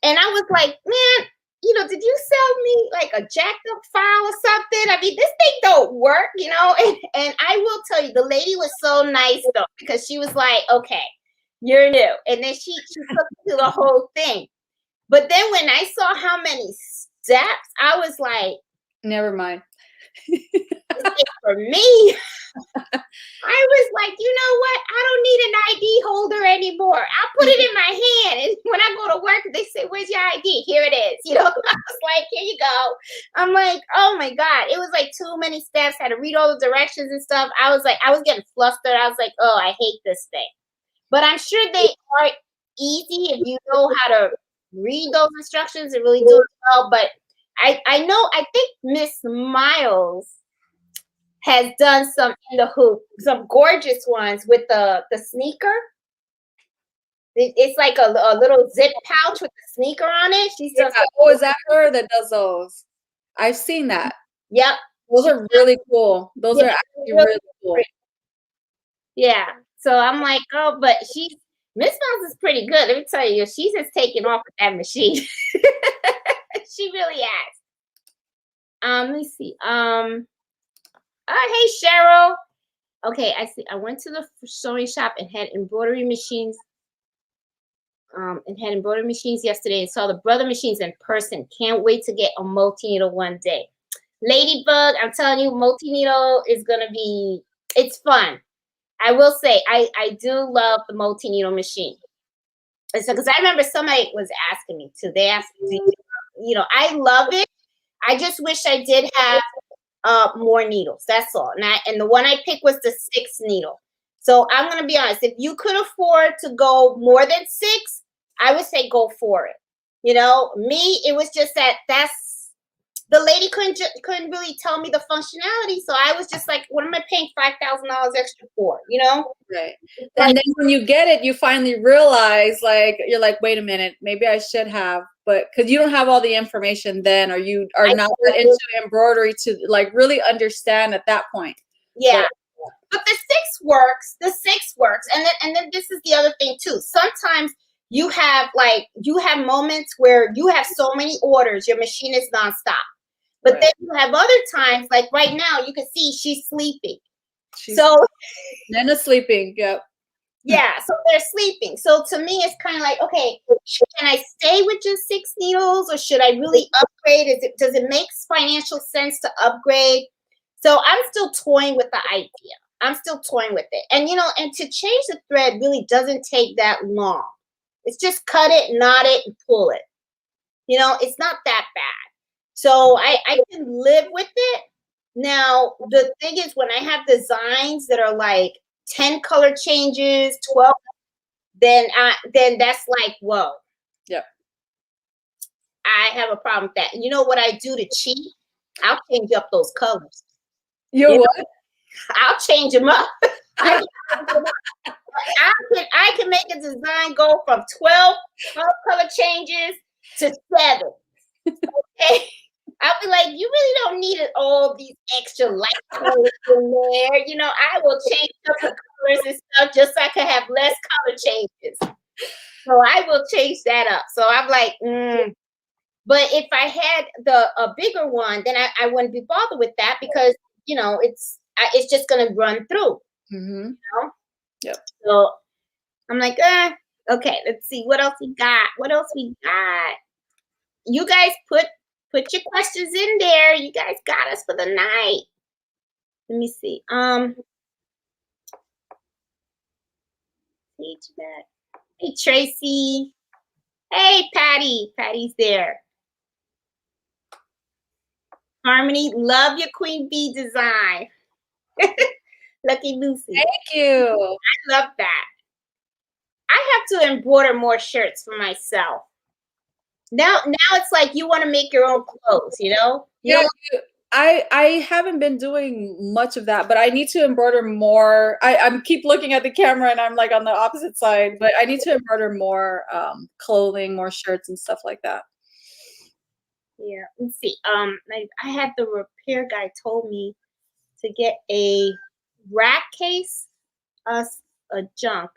and I was like, man, did you sell me like a jacked up file or something? I mean, this thing don't work, and I will tell you, the lady was so nice though, because she was like, okay, you're new. And then she took me through the whole thing. But then when I saw how many steps, I was like, never mind. This is for me. I was like, you know what? I don't need an ID holder anymore. I'll put it in my hand. And when I go to work, they say, where's your ID? Here it is. I was like, here you go. I'm like, oh my God. It was like too many steps. I had to read all the directions and stuff. I was getting flustered. I was like, oh, I hate this thing. But I'm sure they are easy if you know how to read those instructions and really do it well. But I think Miss Miles has done some in the hoop, some gorgeous ones with the sneaker. It's like a little zip pouch with a sneaker on it. She's just is that her that does those? I've seen that. Yep. Those are really cool. Those are actually really cool. Yeah. So I'm like, oh, but Miss Mouse is pretty good. Let me tell you, she's just taking off with that machine. She really has. Let me see. Hey Cheryl. Okay, I see. I went to the sewing shop and had embroidery machines. Yesterday and saw the brother machines in person. Can't wait to get a multi-needle one day. Ladybug, I'm telling you, multi-needle is gonna be. It's fun. I will say, I do love the multi-needle machine. And so, because I remember somebody was asking me too. They asked me, I love it. I just wish I did have more needles. That's all. And the one I picked was the 6 needle. So I'm going to be honest. If you could afford to go more than 6, I would say go for it. Me, it was just that's the lady couldn't really tell me the functionality, so I was just like, what am I paying $5,000 extra for? Right. And then when you get it, you finally realize, like, you're like, wait a minute, maybe I should have, but because you don't have all the information then, or you are not into embroidery to like really understand at that point. Yeah. But the 6 works. The 6 works, and then this is the other thing too. Sometimes you have moments where you have so many orders, your machine is nonstop. But then you have other times, like right now, you can see she's sleeping. Nana's sleeping. Yep. Yeah, so they're sleeping. So to me, it's kind of like, okay, can I stay with just 6 needles, or should I really upgrade? Does it make financial sense to upgrade? So I'm still toying with the idea. I'm still toying with it, and and to change the thread really doesn't take that long. It's just cut it, knot it, and pull it. It's not that bad. So I can live with it. Now, the thing is, when I have designs that are like 10 color changes, 12, then that's like, whoa. Yep. I have a problem with that. And you know what I do to cheat? I'll change up those colors. What? I'll change them up. I can make a design go from 12 color changes to 7. Okay. I'll be like, you really don't need all these extra light colors in there. I will change up the colors and stuff just so I can have less color changes. So I will change that up. So I'm like, But if I had a bigger one, then I wouldn't be bothered with that because it's just gonna run through. Mm-hmm. You know? Yep. So I'm like, okay, let's see what else we got. What else we got? You guys put your questions in there. You guys got us for the night. Let me see. Hey Tracy. Hey Patty. Patty's there. Harmony, love your queen bee design. Lucky Lucy. Thank you. I love that. I have to embroider more shirts for myself. Now it's like you want to make your own clothes, you know? Yeah, I haven't been doing much of that, but I need to embroider more. I'm keep looking at the camera and I'm like on the opposite side, but I need to embroider more clothing, more shirts and stuff like that. Yeah, let's see. I had the repair guy told me to get a rack case, a junk.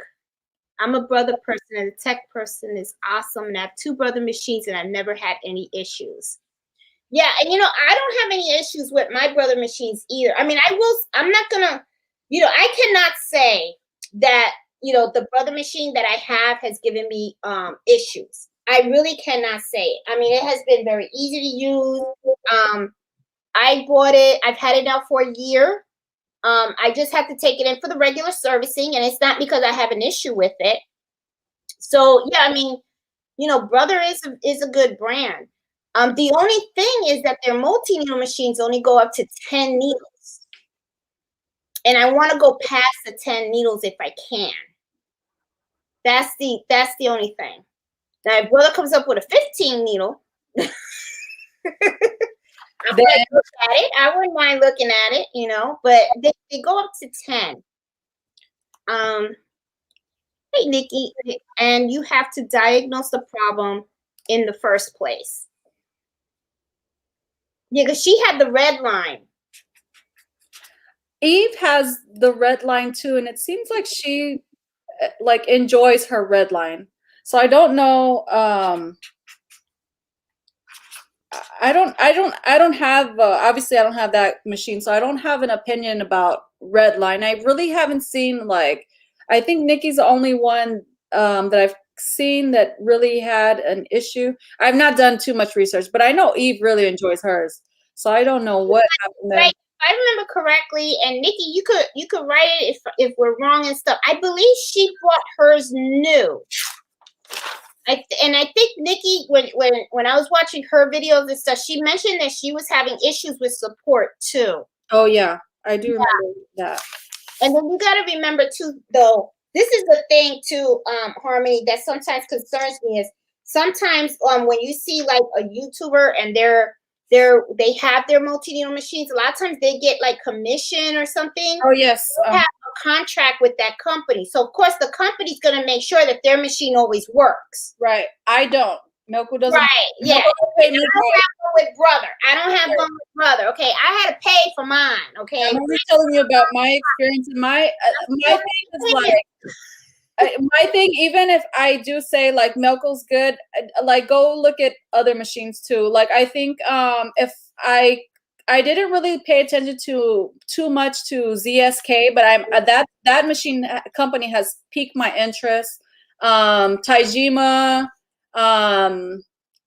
I'm a brother person and a tech person is awesome. And I have 2 brother machines and I've never had any issues. Yeah, and I don't have any issues with my brother machines either. I mean, I'm not gonna, I cannot say that, the brother machine that I have has given me issues. I really cannot say it. I mean, it has been very easy to use. I bought it, I've had it now for a year. I just have to take it in for the regular servicing, and it's not because I have an issue with it. So yeah, I mean, Brother is a good brand. The only thing is that their multi-needle machines only go up to 10 needles. And I want to go past the 10 needles if I can. That's the only thing. Now, if Brother comes up with a 15 needle, I might look at it. I wouldn't mind looking at it, but they go up to 10. Hey, Nikki, and you have to diagnose the problem in the first place. Yeah, because she had the red line. Eve has the red line too, and it seems like she enjoys her red line. So I don't know. I don't have obviously I don't have that machine, so I don't have an opinion about red line. I really haven't seen I think Nikki's the only one that I've seen that really had an issue. I've not done too much research, but I know Eve really enjoys hers. So I don't know what happened there. Right. If I remember correctly, and Nikki, you could write it if we're wrong and stuff. I believe she bought hers new. I think Nikki, when I was watching her videos and stuff, she mentioned that she was having issues with support too. Oh yeah, I do remember that. And then you got to remember too, though. This is the thing too, Harmony, that sometimes concerns me is sometimes when you see like a YouTuber and they have their multi-needle machines, a lot of times they get like commission or something. Oh yes. They have a contract with that company. So of course the company's gonna make sure that their machine always works. Right. I don't. Milko doesn't. Right. Yeah. I don't have one with Brother. I don't have one with Brother. Okay. I had to pay for mine. Okay. I'm only telling you about my experience and my thing is my thing, even if I do say like Milko's good, go look at other machines too. I think if I didn't really pay attention to too much to ZSK, but I'm that machine company has piqued my interest. Taijima, I don't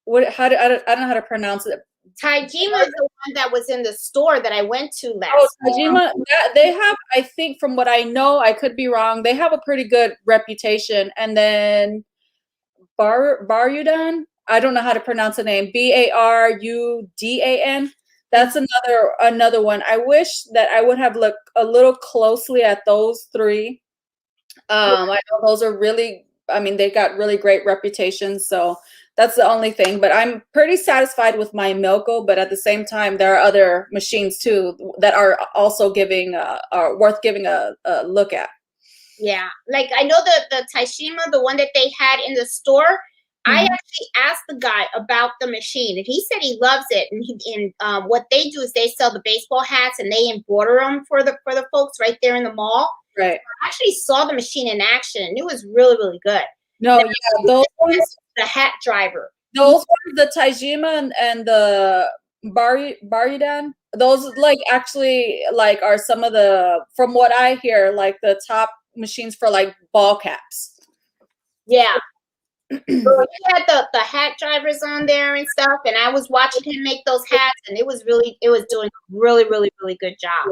know how to pronounce it. Taijima is the one that was in the store that I went to last. Oh, Taijima, they have, I think from what I know, I could be wrong, they have a pretty good reputation. And then Barudan, I don't know how to pronounce the name, Barudan. That's another one. I wish that I would have looked a little closely at those 3. I know those are really, they got really great reputations, so that's the only thing. But I'm pretty satisfied with my Milko, but at the same time, there are other machines too that are also are worth giving a look at. Yeah, like I know the Taishima, the one that they had in the store. I actually asked the guy about the machine, and he said he loves it. And what they do is they sell the baseball hats, and they embroider them for the folks right there in the mall. Right. I actually saw the machine in action, and it was really, really good. No, yeah, those ones, The hat driver. those ones, the Taijima and the Baridan, those like actually like are some of the, from what I hear, like the top machines for like ball caps. Yeah. So he had the hat drivers on there and stuff, and I was watching him make those hats, and it was doing a really good job.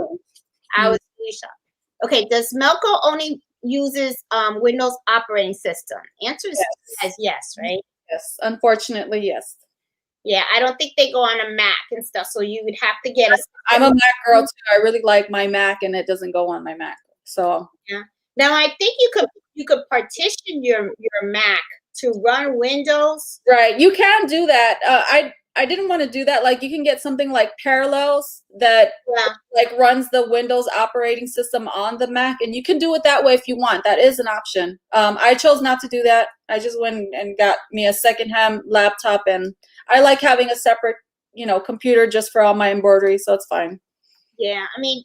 I was really shocked. Okay, does Melco only uses Windows operating system? Answer is yes, right? Yes, unfortunately, yes. Yeah, I don't think they go on a Mac and stuff, so you would have to get a. I'm a Mac girl too. I really like my Mac, and it doesn't go on my Mac. So yeah. Now I think you could partition your Mac to run Windows. right, you can do that. I didn't want to do that. Like you can get something like Parallels that like runs the Windows operating system on the Mac, and you can do it that way if you want. That is an option. I chose not to do that. I just went and got me a secondhand laptop, and I like having a separate, computer just for all my embroidery, so it's fine. Yeah, I mean,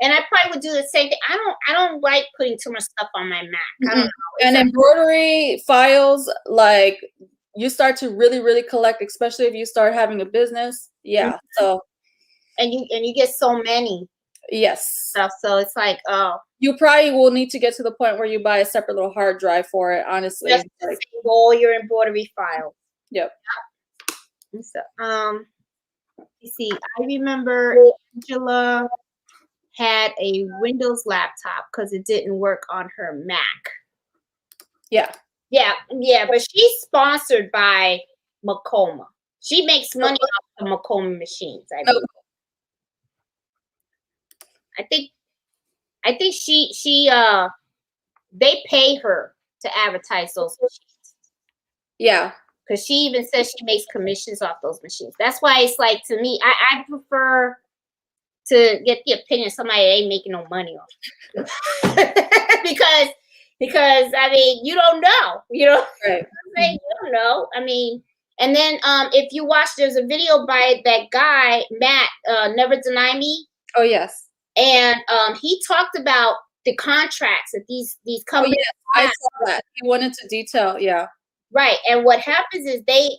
and I probably would do the same thing. I don't like putting too much stuff on my Mac. I don't know. And embroidery files, like you start to really collect, especially if you start having a business. Yeah. So. And you get so many. Yes. Stuff. So it's like, oh. You probably will need to get to the point where you buy a separate little hard drive for it. Honestly. Just to save all your embroidery files. Yep. So, you see, I remember Angela had a Windows laptop because it didn't work on her Mac. Yeah. Yeah, but she's sponsored by Macoma. She makes money off the Macoma machines, I believe. I think she they pay her to advertise those machines. Yeah. Because she even says she makes commissions off those machines. That's why it's like, to me, I prefer to get the opinion of somebody that ain't making no money off because I mean, you don't know, Right. You don't know. I mean, and then if you watch, there's a video by that guy Matt, Never Deny Me. Oh yes. And he talked about the contracts that these companies. Oh, yes. I saw that. He wanted to detail. Yeah. Right. And what happens is they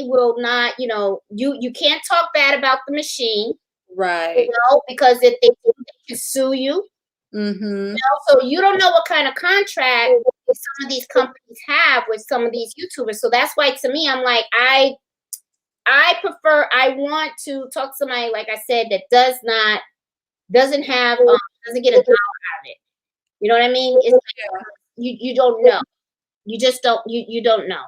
will not, you can't talk bad about the machine. Right. Because if they can sue you. Mm-hmm. So you don't know what kind of contract some of these companies have with some of these YouTubers. So that's why, to me, I'm like, I want to talk to somebody, like I said, that doesn't get a dollar out of it. You know what I mean? It's like, you don't know. You just don't, you don't know.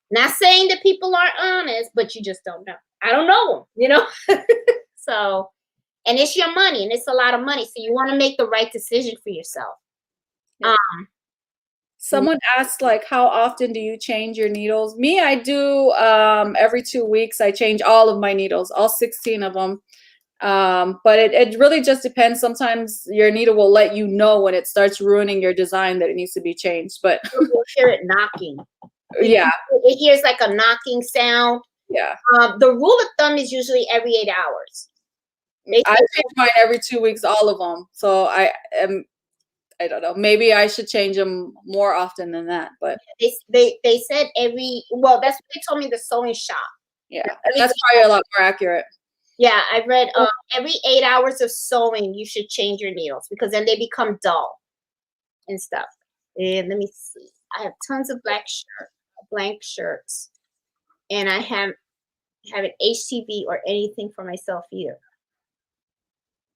Not saying that people aren't honest, but you just don't know. I don't know them, So, and it's your money, and it's a lot of money. So you want to make the right decision for yourself. Yeah. Someone asked, like, how often do you change your needles? Me, I do every 2 weeks. I change all of my needles, all 16 of them. But it really just depends. Sometimes your needle will let you know when it starts ruining your design that it needs to be changed. But you'll hear it knocking. Yeah. It hears like a knocking sound. Yeah. The rule of thumb is usually every 8 hours. I change mine every 2 weeks, all of them. So I don't know. Maybe I should change them more often than that. But they said well, that's what they told me, the sewing shop. Yeah, and that's probably a lot more accurate. Yeah, I read every 8 hours of sewing, you should change your needles because then they become dull and stuff. And let me see. I have tons of blank shirts, and I haven't an HTV or anything for myself either.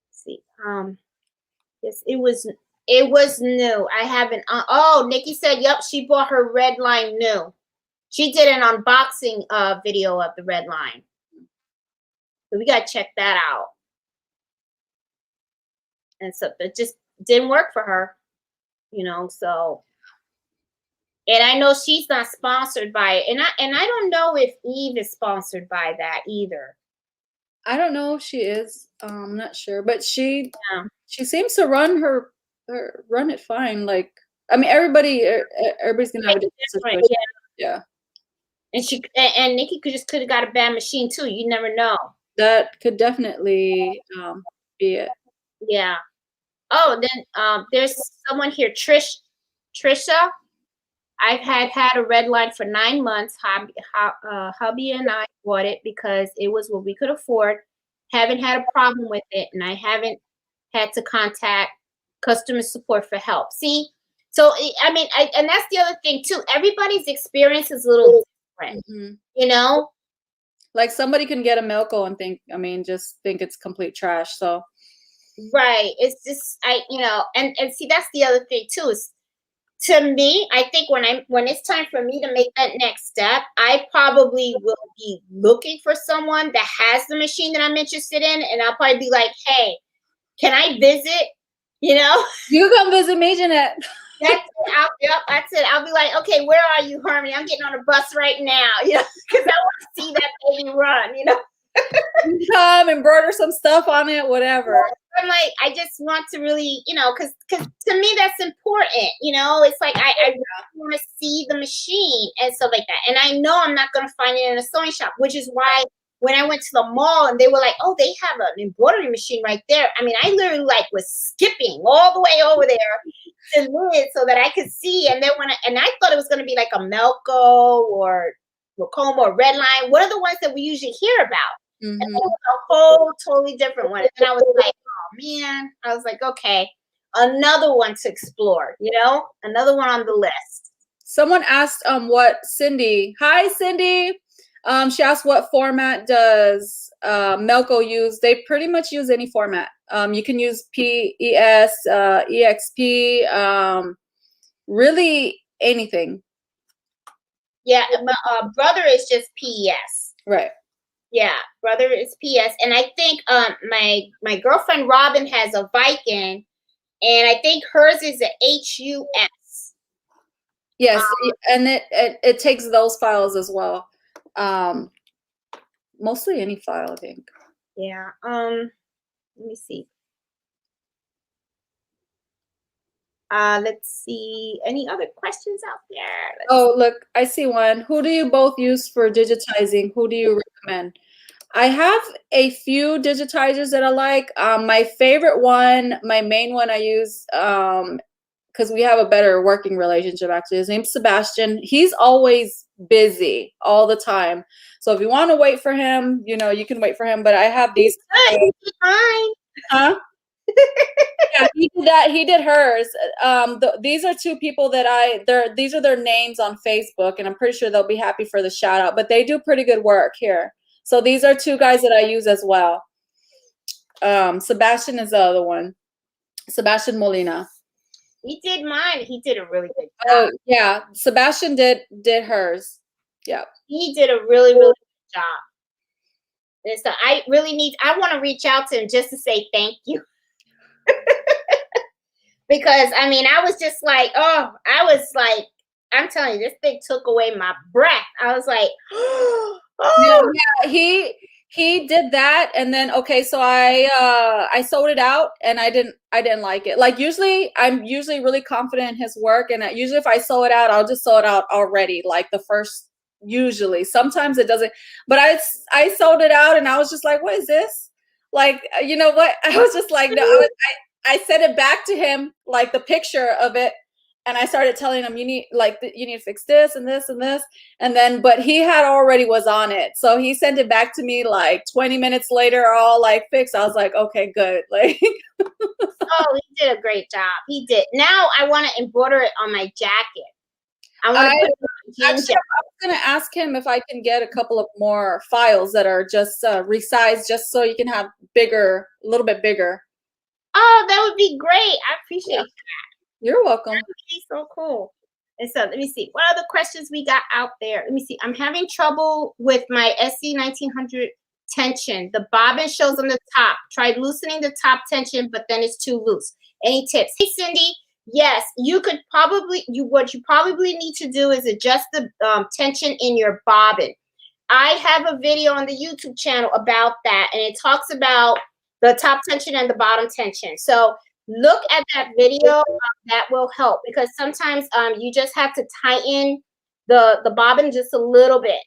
Let's see, yes, it was new. I haven't. Oh, Nikki said, "Yep, she bought her red line new." She did an unboxing video of the red line, so we gotta check that out. And so it just didn't work for her, So, and I know she's not sponsored by it, and I don't know if Eve is sponsored by that either. I don't know if she is. I'm not sure, but she seems to run it fine. Like, I mean, everybody's gonna have a different situation. Yeah. And Nikki could have got a bad machine too. You never know. That could definitely be it. Yeah. Oh, then there's someone here, Trisha. I've had a red line for 9 months. Hubby and I bought it because it was what we could afford. Haven't had a problem with it, and I haven't had to contact customer support for help. See, so I mean, and that's the other thing too. Everybody's experience is a little different, you know. Like somebody can get a Milko and think, I mean, just think it's complete trash. So, right, it's just and see, that's the other thing too. Is to me, I think when it's time for me to make that next step, I probably will be looking for someone that has the machine that I'm interested in, and I'll probably be like, "Hey, can I visit?" You know, you come visit me, Jeanette. that's it. That's it. I'll be like, "Okay, where are you, Harmony? I'm getting on a bus right now." You know, because I want to see that baby run. You know. Come embroider some stuff on it, whatever. I'm like, I just want to really, because to me that's important. It's like I really want to see the machine and stuff like that. And I know I'm not going to find it in a sewing shop, which is why when I went to the mall and they were like, "Oh, they have an embroidery machine right there." I mean, I literally was skipping all the way over there to Liz so that I could see. And then and I thought it was going to be like a Melco or Wacoma or Redline. What are the ones that we usually hear about? And then it was a whole totally different one. And I was like, oh man. I was like, okay, another one to explore, another one on the list. Someone asked what Cindy. Hi, Cindy. She asked what format does Melco use? They pretty much use any format. You can use PES, EXP, really anything. Yeah, my brother is just PES. Right. Yeah, brother is PS, and I think my girlfriend Robin has a Viking, and I think hers is a HUS. Yes, and it takes those files as well. Mostly any file, I think. Yeah. Let me see. Let's see. Any other questions out there? Look, I see one. Who do you both use for digitizing? Who do you recommend? I have a few digitizers that I like. My favorite one, my main one I use, because we have a better working relationship actually. His name's Sebastian. He's always busy all the time. So if you want to wait for him, you can wait for him. But I have these. Fine. Huh? Yeah, he did that. He did hers. These are two people that these are their names on Facebook, and I'm pretty sure they'll be happy for the shout out. But they do pretty good work here. So these are two guys that I use as well. Sebastian is the other one. Sebastian Molina. He did mine. He did a really good job. Oh yeah, Sebastian did hers. Yeah. He did a really, really good job. And so I want to reach out to him just to say thank you. Because I mean, I was just like, I'm telling you, this thing took away my breath. I was like, yeah, he did that, and then so I sewed it out, and I didn't like it. Like I'm usually really confident in his work, and usually if I sew it out, I'll just sew it out already, like the first. Usually, sometimes it doesn't, but I sewed it out, and I was just like, what is this? Like, you know what? I was just like, no. I sent it back to him, like the picture of it, and I started telling him, you need to fix this and this and this, and then, but he had already was on it, so he sent it back to me like 20 minutes later, all like fixed. I was like, okay, good. Like, oh, he did a great job. He did. Now I want to embroider it on my jacket. I was going to ask him if I can get a couple of more files that are just resized, just so you can have a little bit bigger. Oh, that would be great. I appreciate that. You're welcome. That would be so cool. And so let me see. What other questions we got out there? Let me see. I'm having trouble with my SC 1900 tension. The bobbin shows on the top. Tried loosening the top tension, but then it's too loose. Any tips? Hey, Cindy. Yes, what you probably need to do is adjust the tension in your bobbin. I have a video on the YouTube channel about that, and it talks about the top tension and the bottom tension. So look at that video. That will help, because sometimes you just have to tighten the bobbin just a little bit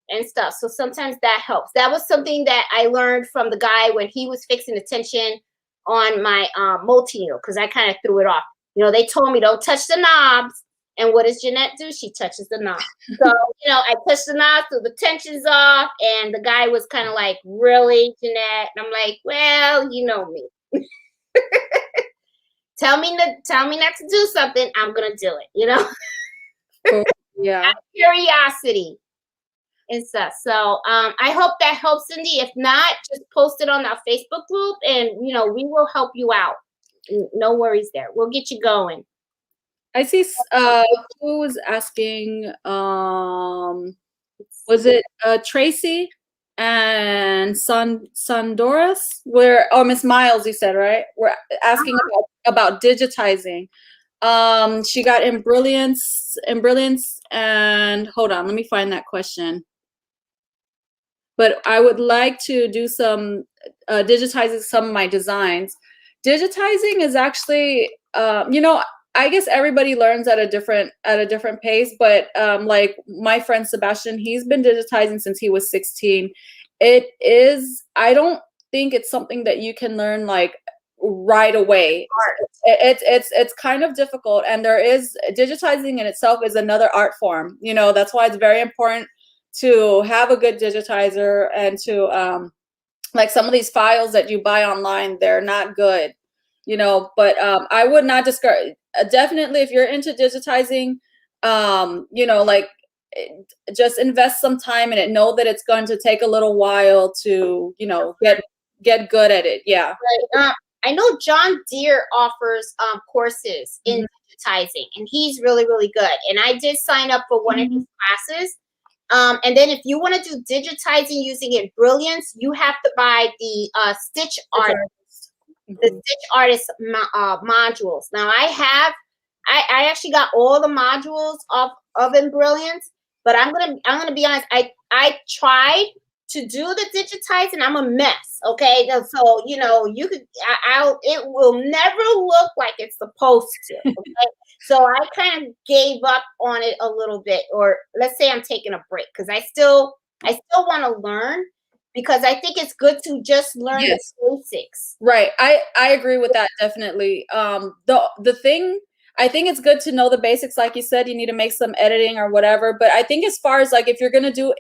and stuff. So sometimes that helps. That was something that I learned from the guy when he was fixing the tension on my multi-needle, because I kind of threw it off. They told me don't touch the knobs, And what does Jeanette do? She touches the knot. So, I touched the knot, so the tension's off. And the guy was kind of like, really, Jeanette? And I'm like, well, you know me. Tell me not to do something, I'm gonna do it, Yeah. Curiosity and stuff. So I hope that helps, Cindy. If not, just post it on our Facebook group and we will help you out. No worries there. We'll get you going. I see who was asking, was it Tracy and Sandoris? Miss Miles, you said, right? We're asking about digitizing. She got Embrilliance, and hold on, let me find that question. But I would like to do some digitizing some of my designs. Digitizing is actually, I guess everybody learns at a different pace, but like my friend Sebastian, he's been digitizing since he was 16. I don't think it's something that you can learn like right away. It's kind of difficult, and digitizing in itself is another art form. That's why it's very important to have a good digitizer, and to like some of these files that you buy online, they're not good, but I would not discourage. Definitely, if you're into digitizing, like just invest some time in it. Know that it's going to take a little while to, get good at it. Yeah. Right. I know John Deere offers courses in digitizing, and he's really, really good. And I did sign up for one of his classes. And then if you want to do digitizing using it Brilliance, you have to buy the Stitch Artist modules. Now I actually got all the modules of Brilliance, but I'm gonna be honest. I tried to do the digitizing. I'm a mess. Okay, so it will never look like it's supposed to. Okay, so I kind of gave up on it a little bit, or let's say I'm taking a break because I still want to learn, because I think it's good to just learn the basics. Right. I agree with that, definitely. The thing, I think it's good to know the basics. Like you said, you need to make some editing or whatever. But I think as far as like if you're going to do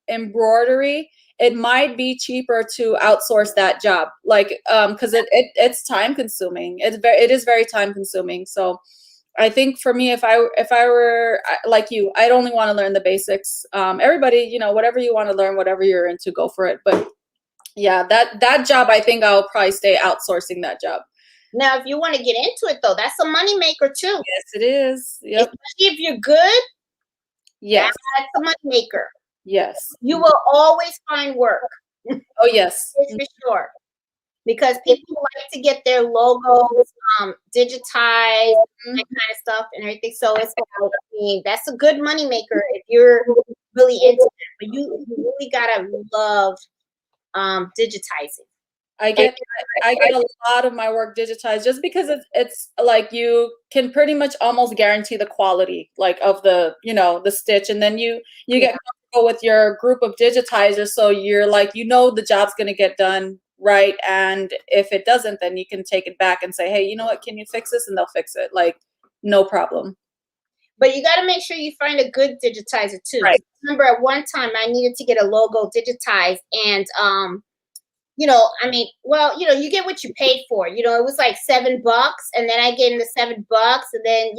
embroidery, it might be cheaper to outsource that job. Like, because it's time consuming. It is very time consuming. So I think for me, if I were like you, I'd only want to learn the basics. Everybody, whatever you want to learn, whatever you're into, go for it. But yeah, that job, I think I'll probably stay outsourcing that job. Now, if you want to get into it, though, that's a money maker too. Yes, it is. Yep. Especially if you're good. Yes. That's a money maker. Yes. You will always find work. Oh, yes. It's for sure. Because people like to get their logos digitized, that kind of stuff and everything. So that's a good money maker if you're really into it. But you really gotta love digitizing. I get a lot of my work digitized just because it's like you can pretty much almost guarantee the quality like of the the stitch, and then you get comfortable with your group of digitizers, so you're like the job's gonna get done right, and if it doesn't, then you can take it back and say, hey, you know what, can you fix this? And they'll fix it, like no problem. But you got to make sure you find a good digitizer too. Right. I remember at one time I needed to get a logo digitized, and you get what you paid for. It was like $7, and then I gave him the $7, and then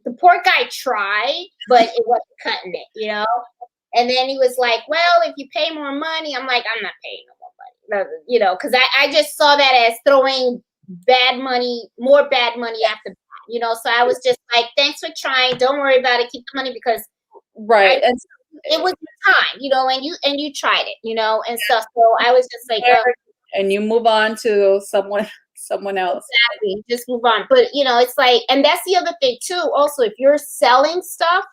the poor guy tried, but it wasn't cutting it. And then he was like, well, if you pay more money, I'm like, I'm not paying no more money, because I just saw that as throwing more bad money after that. So I was just like, thanks for trying. Don't worry about it. Keep the money, because it was the time, and you tried it, and stuff. So I was just like, and you move on to someone else. Exactly. Just move on. But it's like, and that's the other thing too. Also, if you're selling stuff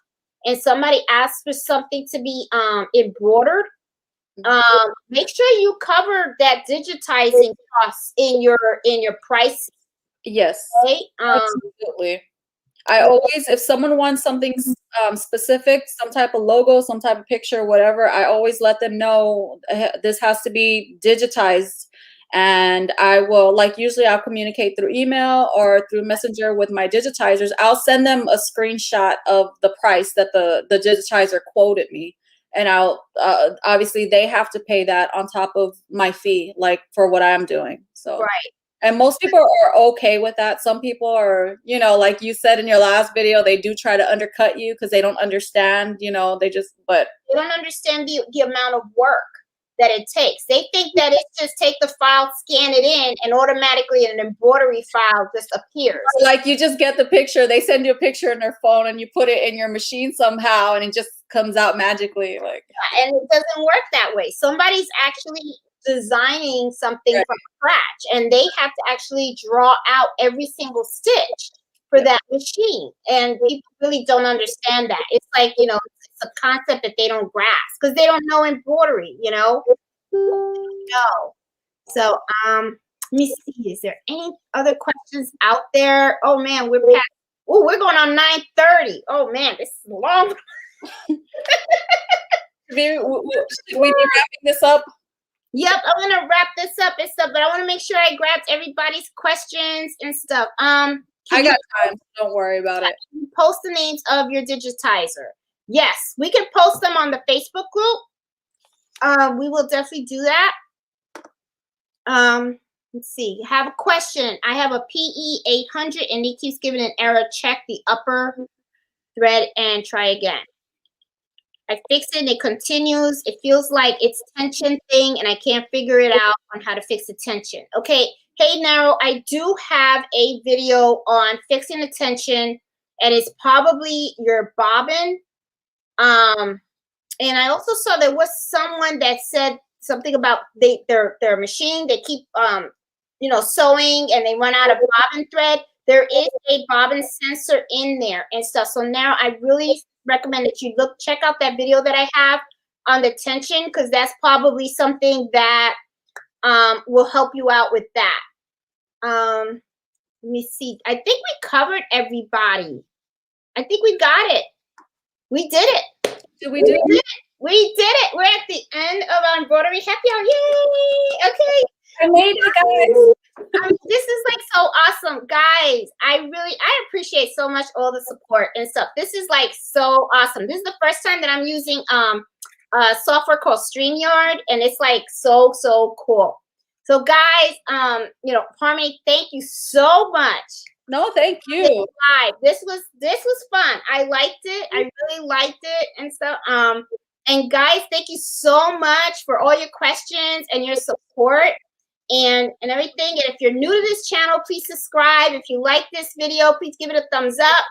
and somebody asks for something to be embroidered, make sure you cover that digitizing costs in your price. Yes. Okay? Absolutely. I always, if someone wants something specific, some type of logo, some type of picture, whatever, I always let them know this has to be digitized. And I will, like, usually I'll communicate through email or through Messenger with my digitizers. I'll send them a screenshot of the price that the digitizer quoted me. And I'll, obviously they have to pay that on top of my fee, like for what I'm doing. So, Right. and most people are okay with that. Some people are, you know, like you said in your last video, they do try to undercut you because they don't understand, you know, they just, but They don't understand the amount of work that it takes. They think that it's just take the file, scan it in, and automatically an embroidery file just appears. like you just get the picture, they send you a picture in their phone and you put it in your machine somehow and it just comes out magically. Like, and it doesn't work that way. Somebody's actually designing something right. from scratch, and they have to actually draw out every single stitch for that machine. And people really don't understand that. It's like, you know, it's a concept that they don't grasp because they don't know embroidery, you know? No. So, let me see. Is there any other questions out there? Oh man, we're past. Oh, we're going on 9:30. Oh man, this is long. Should we be wrapping this up? Yep, I'm gonna wrap this up and stuff, but I want to make sure I grabbed everybody's questions and stuff. I got time. Don't worry about it. Post the names of your digitizer. Yes, we can post them on the Facebook group. We will definitely do that. Let's see. I have a question. I have a PE 800 and it keeps giving an error. Check the upper thread and try again. I fix it and it continues. It feels like it's tension thing and I can't figure it out on how to fix the tension. Okay. Hey, Narrow, I do have a video on fixing the tension, and it's probably your bobbin. And I also saw there was someone that said something about their machine. They keep you know, sewing and they run out of bobbin thread. There is a bobbin sensor in there and stuff. So now I really recommend that you check out that video that I have on the tension, because that's probably something that will help you out with that. Let me see. I think we covered everybody. I think we got it. We did it. Did we do it? We did it. We're at the end of our embroidery happy hour. Yay! Okay. I made it, guys. This is like so awesome, guys. I appreciate so much all the support and stuff. This is like so awesome. This is the first time that I'm using software called StreamYard, and it's like so cool. So guys, you know, Harmony, thank you so much. No, thank you. This was fun. I liked it. I really liked it and stuff. And guys, thank you so much for all your questions and your support and everything. And if you're new to this channel, please subscribe. If you like this video, please give it a thumbs up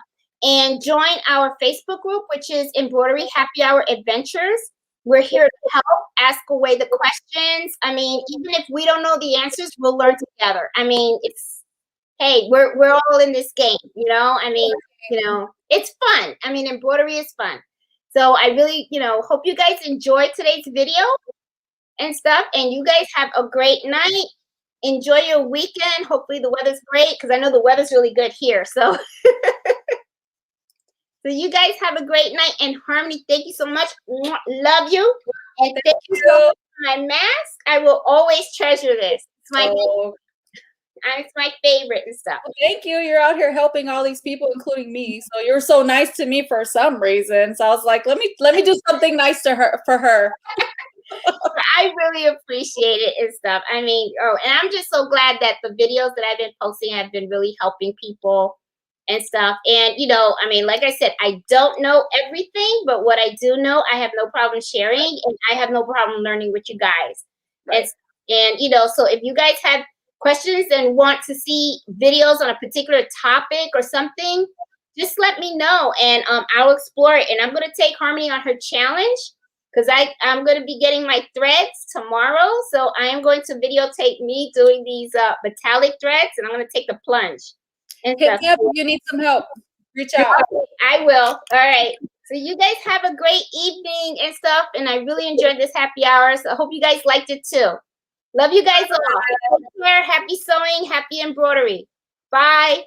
and join our Facebook group, which is Embroidery Happy Hour Adventures. We're here to help, ask away the questions. I mean, even if we don't know the answers, we'll learn together. I mean, hey, we're all in this game, you know? I mean, you know, it's fun. I mean, embroidery is fun. So I really, you know, hope you guys enjoyed today's video and stuff. And you guys have a great night. Enjoy your weekend. Hopefully the weather's great, because I know the weather's really good here. So, so you guys have a great night. And Harmony, thank you so much. Love you. And thank you so much for my mask. I will always treasure this. It's my favorite and stuff. Well, thank you. You're out here helping all these people, including me. So you're so nice to me for some reason. So I was like, let me do something nice to her for her. I really appreciate it and stuff. I mean, and I'm just so glad that the videos that I've been posting have been really helping people and stuff. And, you know, I mean, like I said, I don't know everything, but what I do know, I have no problem sharing, and I have no problem learning with you guys. Right. And, you know, so if you guys have questions and want to see videos on a particular topic or something, just let me know, and I'll explore it. And I'm going to take Harmony on her challenge, because I'm going to be getting my threads tomorrow. So I am going to videotape me doing these metallic threads, and I'm going to take the plunge. And hit me up if you need some help. Reach out. I will. All right. So you guys have a great evening and stuff, and I really enjoyed this happy hour. So I hope you guys liked it too. Love you guys all. Take care. Happy sewing. Happy embroidery. Bye.